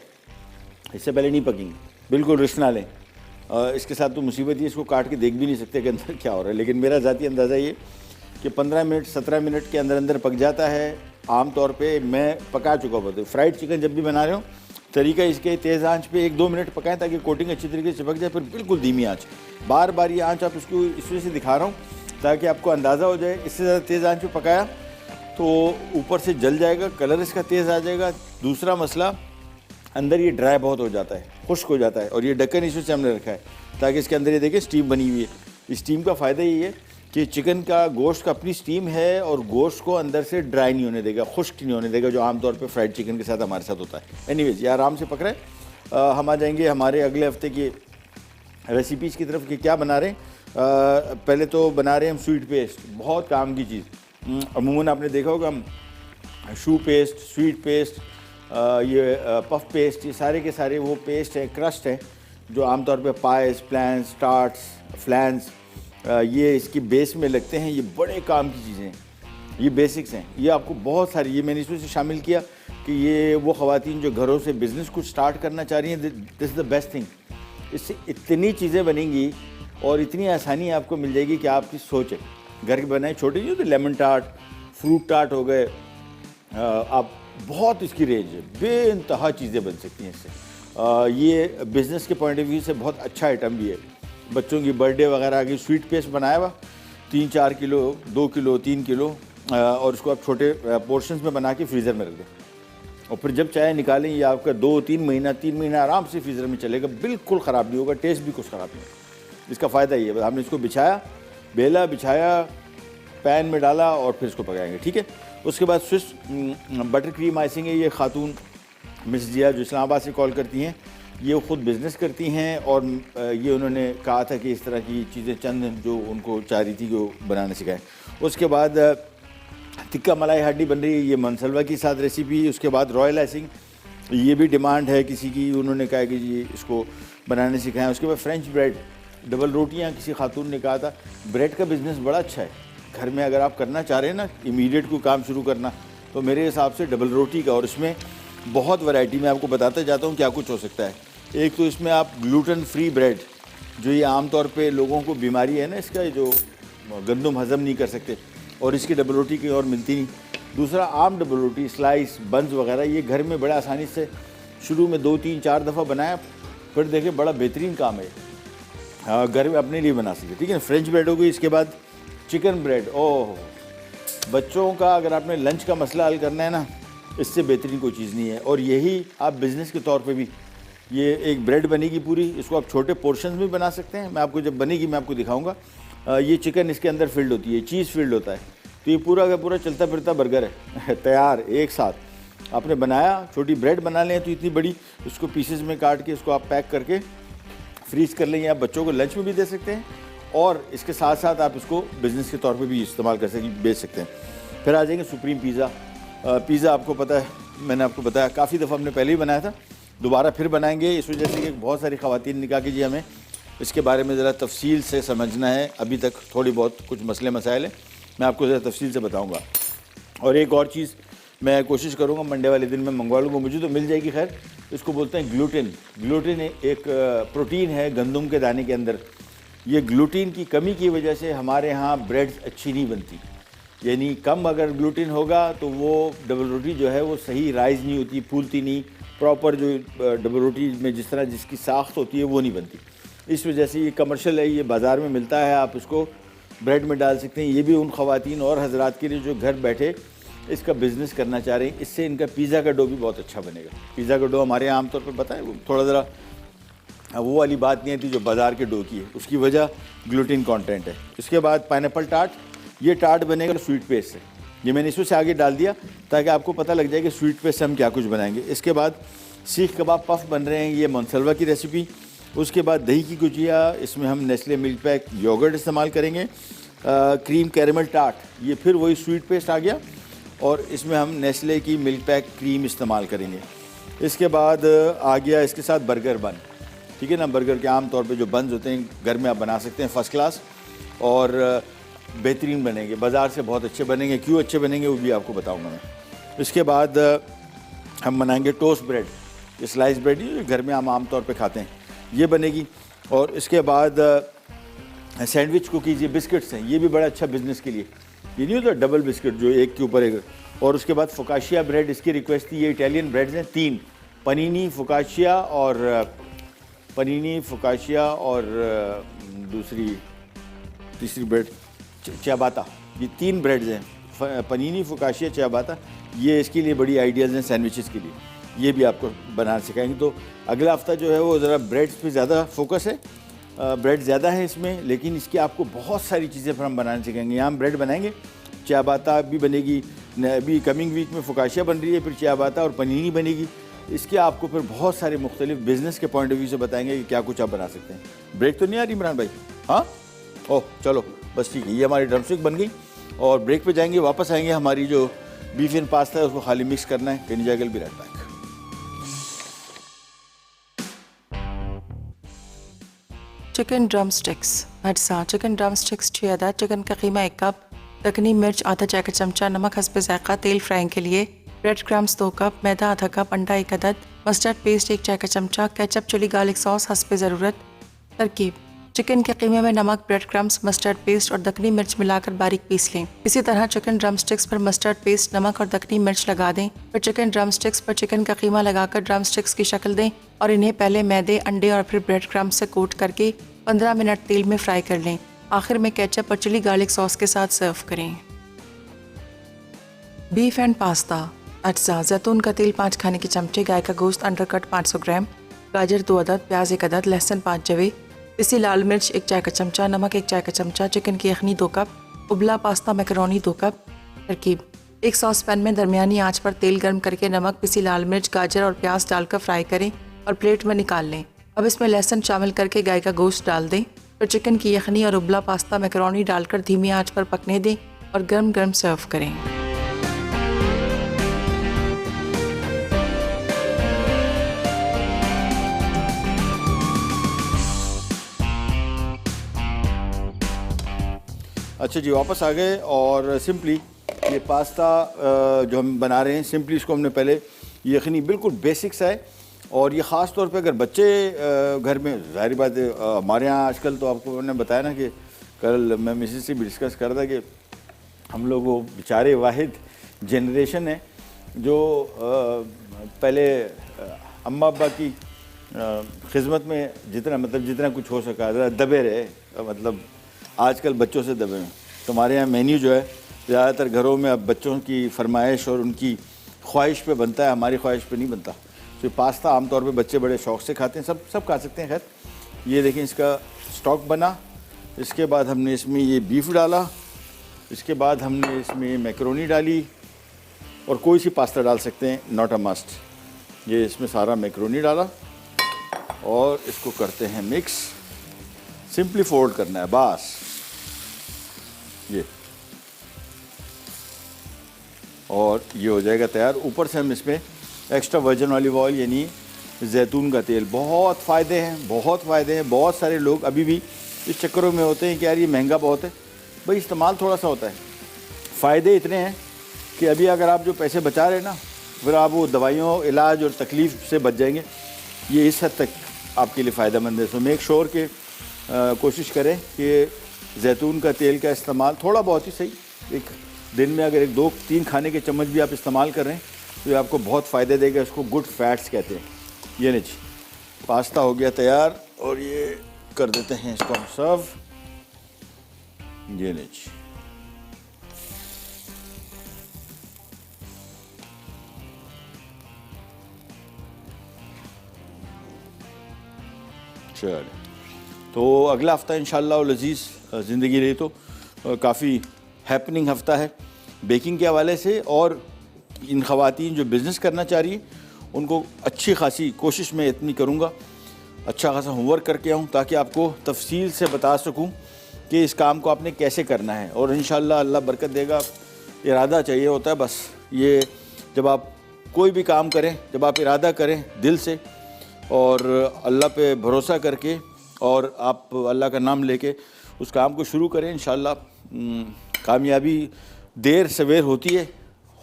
A: इससे पहले नहीं पकेंगी। बिल्कुल रिस्क ना लें। इसके साथ तो मुसीबत ही, इसको काट के देख भी नहीं सकते कि अंदर क्या हो रहा है, लेकिन मेरा ज़ाती अंदाज़ा ये कि 15 मिनट 17 मिनट के अंदर अंदर पक जाता है। आम तौर पे मैं पका चुका हूँ। फ्राइड चिकन जब भी बना रहे हो, तरीका इसके तेज़ आंच पे 1-2 मिनट पकाएं ताकि कोटिंग अच्छी तरीके से चिपक जाए, फिर बिल्कुल धीमी आंच। बार बार ये आंच आप इसको इस वजह से दिखा रहा हूँ ताकि आपको अंदाज़ा हो जाए। इससे ज़्यादा तेज़ आंच पे पकाया तो ऊपर से जल जाएगा, कलर इसका तेज़ आ जाएगा। दूसरा मसला, अंदर ये ड्राई बहुत हो जाता है, खुश्क हो जाता है, और ये ढक्कन इस वजह से हमने रखा है ताकि इसके अंदर ये देखिए स्टीम बनी हुई है। इस स्टीम का फ़ायदा ये है कि चिकन का गोश्त का अपनी स्टीम है, और गोश्त को अंदर से ड्राई नहीं होने देगा, खुश्क नहीं होने देगा, जो आमतौर पे फ्राइड चिकन के साथ हमारे साथ होता है। एनीवेज, ये आराम से पक रहा है। हम आ जाएंगे हमारे अगले हफ्ते की रेसिपीज़ की तरफ कि क्या बना रहे हैं। पहले तो बना रहे हैं हम स्वीट पेस्ट, बहुत काम की चीज़। अमूमन आपने देखा होगा हम शू पेस्ट, स्वीट पेस्ट, ये पफ पेस्ट, ये सारे के सारे वो पेस्ट हैं, क्रस्ट हैं, जो आमतौर पे पाइस, प्लान्स, टार्ट्स, फ्लैंस ये इसकी बेस में लगते हैं। ये बड़े काम की चीज़ें हैं, ये बेसिक्स हैं। ये आपको बहुत सारी, ये मैंने इसमें से शामिल किया कि ये वो ख़वातीन जो घरों से बिज़नेस कुछ स्टार्ट करना चाह रही हैं, this is the best thing. इससे इतनी चीज़ें बनेंगी और इतनी आसानी आपको मिल जाएगी कि आपकी सोच है। घर के बनाए छोटे नहीं होते, लेमन टार्ट, फ्रूट टार्ट हो गए, आप बहुत इसकी रेंज है, बेइंतहा चीज़ें बन सकती हैं इससे। ये बिज़नेस के पॉइंट ऑफ व्यू से बहुत अच्छा आइटम भी है। बच्चों की बर्थडे वगैरह की स्वीट पेस्ट बनाया हुआ 3-4 किलो, 2 किलो, 3 किलो, और उसको आप छोटे पोर्शंस में बना के फ्रीज़र में रख दें, और फिर जब चाहे निकालें, ये आपका 2-3 महीना, 3 महीना आराम से फ्रीज़र में चलेगा, बिल्कुल ख़राब नहीं होगा, टेस्ट भी कुछ ख़राब नहीं होगा। इसका फ़ायदा ये है, हमने इसको बिछाया, बेला बिछाया, पैन में डाला और फिर इसको पकाएंगे, ठीक है। उसके बाद स्विस बटर क्रीम आइसिंग है। ये खातून मिस जिया जो इस्लामाबाद से कॉल करती हैं, ये ख़ुद बिज़नेस करती हैं, और ये उन्होंने कहा था कि इस तरह की चीज़ें चंद जो उनको चाह रही थी कि वो बनाना सिखाएं। उसके बाद टिक्का मलाई हड्डी बन रही है, ये मनसलवा की साथ रेसिपी। उसके बाद रॉयल आइसिंग, ये भी डिमांड है किसी की, उन्होंने कहा कि जी इसको बनाने सिखाएं। उसके बाद फ्रेंच ब्रेड, डबल रोटियाँ, किसी खातून ने कहा था ब्रेड का बिज़नेस बड़ा अच्छा है घर में, अगर आप करना चाह रहे हैं ना इमीडिएट कोई काम शुरू करना, तो मेरे हिसाब से डबल रोटी का, और इसमें बहुत वैरायटी मैं आपको बताते जाता हूँ क्या कुछ हो सकता है। एक तो इसमें आप ग्लूटेन फ्री ब्रेड, जो ये आमतौर पे लोगों को बीमारी है ना इसका, जो गंदम हज़म नहीं कर सकते, और इसकी डबल रोटी कहीं और मिलती नहीं। दूसरा आम डबल रोटी, स्लाइस, बंस वगैरह, ये घर में बड़ा आसानी से शुरू में 2-3-4 दफ़ा बनाया, फिर देखे बड़ा बेहतरीन काम है, घर में अपने लिए बना सके, ठीक है। फ्रेंच ब्रेड हो गई। इसके बाद चिकन ब्रेड, ओह बच्चों का अगर आपने लंच का मसला हल करना है ना, इससे बेहतरीन कोई चीज़ नहीं है। और यही आप बिज़नेस के तौर पे भी, ये एक ब्रेड बनेगी पूरी, इसको आप छोटे पोर्शंस में बना सकते हैं। मैं आपको जब बनेगी मैं आपको दिखाऊंगा। ये चिकन इसके अंदर फिल्ड होती है, चीज़ फिल्ड होता है, तो ये पूरा का पूरा चलता फिरता बर्गर है तैयार। एक साथ आपने बनाया, छोटी ब्रेड बना लें तो इतनी बड़ी, उसको पीसेस में काट के इसको आप पैक करके फ्रीज कर लेंगे, आप बच्चों को लंच में भी दे सकते हैं, और इसके साथ साथ आप इसको बिज़नेस के तौर पे भी इस्तेमाल कर सकते, बेच सकते हैं। फिर आ जाएंगे सुप्रीम पिज़्ज़ा। पिज़्ज़ा आपको पता है, मैंने आपको बताया काफ़ी दफ़ा हमने पहले ही बनाया था, दोबारा फिर बनाएंगे, इस वजह से कि बहुत सारी ख़वातीन ने कहा कि जी हमें इसके बारे में ज़रा तफसील से समझना है, अभी तक थोड़ी बहुत कुछ मसले मसाइल हैं, मैं आपको ज़रा तफसील से बताऊँगा। और एक और चीज़ मैं कोशिश करूँगा मंडे वाले दिन में मंगवा लूँगा, मुझे तो मिल जाएगी, खैर इसको बोलते हैं ग्लूटेन। ग्लूटेन एक प्रोटीन है गंदम के दाने के अंदर। ये ग्लूटीन की कमी की वजह से हमारे यहाँ ब्रेड्स अच्छी नहीं बनती, यानी कम अगर ग्लूटीन होगा तो वो डबल रोटी जो है वो सही राइज नहीं होती, फूलती नहीं, प्रॉपर जो डबल रोटी में जिस तरह जिसकी साख्त होती है वो नहीं बनती। इस वजह से ये कमर्शियल है, ये बाज़ार में मिलता है, आप इसको ब्रेड में डाल सकते हैं। ये भी उन ख़वातीन और हजरात के लिए जो घर बैठे इसका बिज़नेस करना चाह रहे हैं। इससे इनका पिज़्ज़ा का डो भी बहुत अच्छा बनेगा। पिज़्ज़ा का डो हमारे यहाँ आमतौर पर पता है थोड़ा ज़रा वो वाली बात नहीं आती जो बाज़ार के डो की है, उसकी वजह ग्लूटीन कंटेंट है। इसके बाद पाइनएप्पल टार्ट, ये टार्ट बनेगा स्वीट पेस्ट से, ये मैंने इसमें से आगे डाल दिया ताकि आपको पता लग जाए कि स्वीट पेस्ट से हम क्या कुछ बनाएंगे। इसके बाद सीख कबाब पफ बन रहे हैं, ये मनसलवा की रेसिपी। उसके बाद दही की गुजिया, इसमें हम नेस्ले मिल्क पैक योगर्ट इस्तेमाल करेंगे। क्रीम कैरेमल टार्ट, ये फिर वही स्वीट पेस्ट आ गया, और इसमें हम नेस्ले की मिल्क पैक क्रीम इस्तेमाल करेंगे। इसके बाद आ गया इसके साथ बर्गर बन, ठीक है ना। बर्गर के आम तौर पे जो बन्स होते हैं घर में आप बना सकते हैं, फ़र्स्ट क्लास और बेहतरीन बनेंगे, बाज़ार से बहुत अच्छे बनेंगे। क्यों अच्छे बनेंगे वो भी आपको बताऊंगा मैं। इसके बाद हम बनाएंगे टोस्ट ब्रेड, ये स्लाइस ब्रेड ही घर में हम आम तौर पे खाते हैं, ये बनेगी। और इसके बाद सैंडविच कुकीज़, ये बिस्किट्स हैं, ये भी बड़ा अच्छा बिज़नेस के लिए, ये नहीं होता डबल बिस्किट जो एक के ऊपर एक। और उसके बाद फोकाशिया ब्रेड, इसकी रिक्वेस्ट थी, ये इटालियन ब्रेड्स हैं 3, पनीनी, फोकाशिया और दूसरी तीसरी ब्रेड चियाबाता, ये 3 ब्रेड्स हैं, पनीनी, फोकाशिया, चियाबाता। ये इसके लिए बड़ी आइडियाज़ हैं सैंडविचेस के लिए, ये भी आपको बनाना सिखाएंगे। तो अगला हफ्ता जो है वो ज़रा ब्रेड्स पे ज़्यादा फोकस है, ब्रेड ज़्यादा है इसमें, लेकिन इसकी आपको बहुत सारी चीज़ें फिर हम बनाना सिखाएंगे। यहाँ हम ब्रेड बनाएंगे, चियाबाता भी बनेगी, अभी कमिंग वीक में फोकाशिया बन रही है, फिर चियाबाता और पनीनी बनेगी, इसके आपको फिर बहुत सारे मुख्तलिफ बिजनेस के पॉइंट ऑफ व्यू से बताएंगे कि क्या कुछ आप बना सकते हैं। ब्रेक तो नहीं आ रही इमरान भाई? हाँ, ओह चलो बस ठीक है, ये हमारी ड्रमस्टिक बन गई और ब्रेक पे जाएंगे, वापस आएंगे। हमारी जो बीफ एंड पास्ता है उसको खाली मिक्स करना है। Can you jiggle be right back.
D: Chicken drumsticks अज्जा। चिकन ड्रम स्टिक्स 6 अदद, चिकन का कीमा 1 कप, दखनी मिर्च आधा चाय का चमचा, नमक हस्ब ज़ायक़ा, तेल फ्राइंग के लिए, ब्रेड क्रम्स 2 कप, मैदा आधा कप, अंडा 1 अदद, मस्टर्ड पेस्ट 1 चाय का चमचा, केचप चिली गार्लिक सॉस हस्ब ज़रूरत। तरकीब: चिकन के कीमे में नमक, ब्रेड क्रम्स, मस्टर्ड पेस्ट और दखनी मिर्च मिलाकर बारीक पीस लें। इसी तरह चिकन ड्रम स्टिक्स पर मस्टर्ड पेस्ट, नमक और दखनी मिर्च लगा दें। फिर चिकन ड्रम स्टिक्स पर चिकन का कीमा लगाकर ड्रम स्टिक्स की शक्ल दें और इन्हें पहले मैदे, अंडे और फिर ब्रेड क्रम्स से कोट करके 15 मिनट तेल में फ्राई कर लें। आखिर में केचप और चिली गार्लिक सॉस के साथ सर्व करें। बीफ एंड पास्ता अज्जा। जैतून का तेल 5 खाने के चमचे, गाय का गोश्त अंडरकट 500 ग्राम, गाजर 2 अदद, प्याज 1 अदद, लहसुन 5 जवे, पिसी लाल मिर्च 1 चाय का चमचा, नमक 1 चाय का चमचा, चिकन की यखनी 2 कप, उबला पास्ता मैकरोनी 2 कप। तरकीब: एक सॉस पैन में दरमियानी आंच पर तेल गर्म करके नमक, पिसी लाल मिर्च, गाजर और प्याज डालकर फ्राई करें और प्लेट में निकाल लें। अब इसमें लहसुन शामिल करके गाय का गोश्त डाल दें। फिर चिकन की यखनी और उबला पास्ता मैकरोनी डालकर धीमी आंच पर पकने दें और गर्म गर्म सर्व करें।
A: अच्छा जी, वापस आ गए और सिंपली ये पास्ता जो हम बना रहे हैं, सिंपली इसको हमने पहले यखनी बिल्कुल बेसिक्स है और ये ख़ास तौर पे अगर बच्चे घर में, ज़ाहिर बात है हमारे यहाँ आजकल तो आपको मैंने बताया ना कि कल मैं मिसेस से भी डिस्कस कर रहा था कि हम लोग वो बेचारे वाहिद जनरेशन है जो पहले अम्मा अब्बा की खिदमत में जितना कुछ हो सका दबे रहे, मतलब आजकल बच्चों से दबे हैं। तो हमारे यहाँ मेन्यू जो है ज़्यादातर घरों में अब बच्चों की फरमाइश और उनकी ख्वाहिश पे बनता है, हमारी ख्वाहिश पे नहीं बनता। तो पास्ता आमतौर पे बच्चे बड़े शौक़ से खाते हैं, सब खा सकते हैं। खैर ये देखें, इसका स्टॉक बना, इसके बाद हमने इसमें ये बीफ डाला, इसके बाद हमने इसमें मैकरोनी डाली और कोई सी पास्ता डाल सकते हैं, नॉट अ मस्ट। ये इसमें सारा मैकरोनी डाला और इसको करते हैं मिक्स। सिंपली फोल्ड करना है बस, ये, और ये हो जाएगा तैयार। ऊपर से हम इसमें एक्स्ट्रा वर्जिन ऑलिव ऑयल यानी जैतून का तेल, बहुत फ़ायदे हैं, बहुत सारे लोग अभी भी इस चक्करों में होते हैं कि यार ये महंगा बहुत है। भाई इस्तेमाल थोड़ा सा होता है, फ़ायदे इतने हैं कि अभी अगर आप जो पैसे बचा रहे हैं ना, फिर आप वो दवाइयों, इलाज और तकलीफ़ से बच जाएंगे। ये इस हद तक आपके लिए फ़ायदेमंद है। सो मेक श्योर के कोशिश करें कि जैतून का तेल का इस्तेमाल थोड़ा बहुत ही सही, एक दिन में अगर 1, 2, 3 खाने के चम्मच भी आप इस्तेमाल कर रहे हैं तो ये आपको बहुत फ़ायदे देगा। इसको गुड फैट्स कहते हैं। ये नहीं, पास्ता हो गया तैयार और ये कर देते हैं इसको हम सर्व। ये नहीं, चलिए, तो अगला हफ़्ता इंशाअल्लाह लजीज़ ज़िंदगी रही तो काफ़ी हैपनिंग हफ़्ता है बेकिंग के हवाले से, और इन ख़वातीन जो बिज़नेस करना चाह रही हैं उनको अच्छी खासी कोशिश मैं इतनी करूँगा, अच्छा खासा होमवर्क करके आऊँ ताकि आपको तफसील से बता सकूँ कि इस काम को आपने कैसे करना है। और इंशाअल्लाह अल्लाह बरकत देगा। इरादा चाहिए होता है बस। ये जब आप कोई भी काम करें, जब आप इरादा करें दिल से और अल्लाह पे भरोसा करके और आप अल्लाह का नाम लेके उस काम को शुरू करें, इंशाअल्लाह कामयाबी देर सवेर होती है,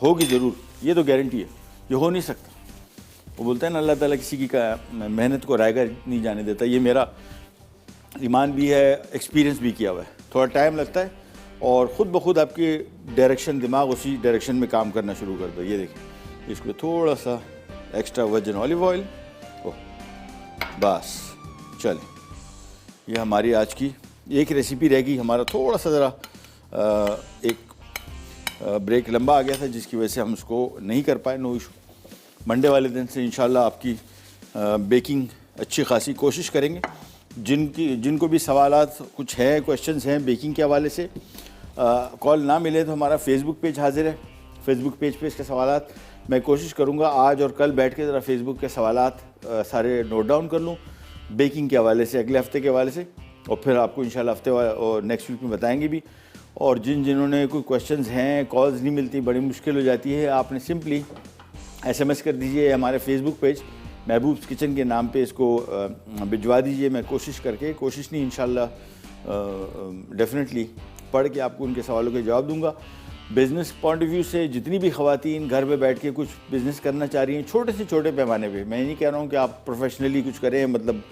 A: होगी ज़रूर, ये तो गारंटी है। ये हो नहीं सकता। वो बोलते हैं ना अल्लाह ताला किसी की का मेहनत को रायगा नहीं जाने देता। ये मेरा ईमान भी है, एक्सपीरियंस भी किया हुआ है। थोड़ा टाइम लगता है और ख़ुद ब खुद आपकी डायरेक्शन, दिमाग उसी डायरेक्शन में काम करना शुरू कर दो। ये देखिए, इसको थोड़ा सा एक्स्ट्रा वर्जिन ऑलिव ऑयल, बस चलें। ये हमारी आज की एक रेसिपी रहेगी। हमारा थोड़ा सा ज़रा एक ब्रेक लंबा आ गया था जिसकी वजह से हम उसको नहीं कर पाए। नो इशू, मंडे वाले दिन से इंशाल्लाह आपकी बेकिंग अच्छी खासी कोशिश करेंगे। जिनको भी सवालात कुछ हैं, क्वेश्चंस हैं बेकिंग के हवाले से, कॉल ना मिले तो हमारा फेसबुक पेज हाजिर है, फेसबुक पेज पे इसके सवालात मैं कोशिश करूँगा आज और कल बैठ के ज़रा फेसबुक के सवालात सारे नोट डाउन कर लूँ बेकिंग के हवाले से, अगले हफ्ते के हवाले से, और फिर आपको इंशाल्लाह हफ्ते और नेक्स्ट वीक में बताएंगे भी। और जिन्होंने कोई क्वेश्चंस हैं, कॉल्स नहीं मिलती, बड़ी मुश्किल हो जाती है, आपने सिंपली SMS कर दीजिए हमारे फेसबुक पेज महबूब्स किचन के नाम पे इसको भिजवा दीजिए। मैं कोशिश नहीं इंशाल्लाह डेफिनेटली पढ़ के आपको उनके सवालों के जवाब दूंगा। बिज़नेस पॉइंट ऑफ व्यू से जितनी भी ख़वातीन घर में बैठ के कुछ बिज़नेस करना चाह रही हैं छोटे से छोटे पैमाने पे, मैं नहीं कह रहा हूँ कि आप प्रोफेशनली कुछ करें, मतलब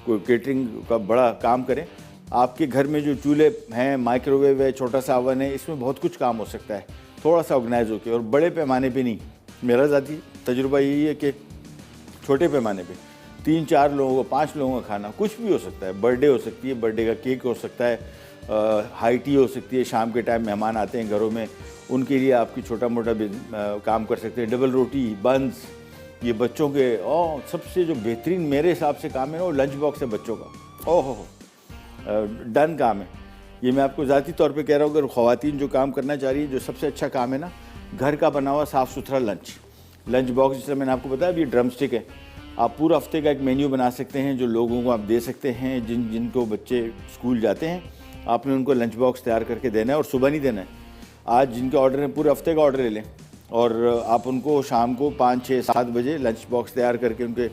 A: कोई केटरिंग का बड़ा काम करें। आपके घर में जो चूल्हे हैं, माइक्रोवेव है, छोटा सा ओवन है, इसमें बहुत कुछ काम हो सकता है थोड़ा सा ऑर्गेनाइज होकर, और बड़े पैमाने पे नहीं। मेरा ज़ाती तजुर्बा यही है कि छोटे पैमाने पे 3-4 लोगों का, 5 लोगों का खाना, कुछ भी हो सकता है। बर्थडे हो सकती है, बर्थडे का केक हो सकता है, हाई टी हो सकती है, शाम के टाइम मेहमान आते हैं घरों में, उनके लिए आपकी छोटा मोटा काम कर सकते हैं। डबल रोटी, बंस, ये बच्चों के सबसे जो बेहतरीन मेरे हिसाब से काम है ना, वो लंच बॉक्स है बच्चों का। ओहो डन काम है ये। मैं आपको ज़ाती तौर पे कह रहा हूँ, अगर ख़वातीन जो काम करना चाह रही है, जो सबसे अच्छा काम है ना, घर का बना हुआ साफ़ सुथरा लंच बॉक्स। जैसे मैंने आपको बताया अभी ड्रम स्टिक है, आप पूरा हफ्ते का एक मेन्यू बना सकते हैं जो लोगों को आप दे सकते हैं। जिनको बच्चे स्कूल जाते हैं, आपने उनको लंच बॉक्स तैयार करके देना है, और सुबह नहीं देना है। आज जिनके ऑर्डर हैं पूरे हफ्ते का ऑर्डर ले लें, और आप उनको शाम को 5, 6, 7 बजे लंच बॉक्स तैयार करके उनके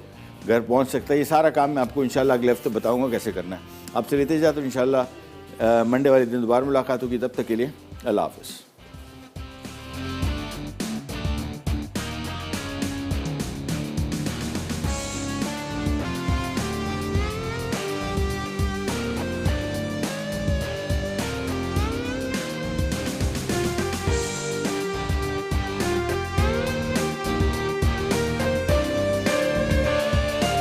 A: घर पहुंच सकता है। ये सारा काम मैं आपको इंशाल्लाह अगले हफ्ते बताऊंगा कैसे करना है। आपसे लेते जाते तो इंशाल्लाह मंडे वाले दिन दोबारा मुलाकात होगी। तब तक के लिए अल्लाह हाफ़िज़।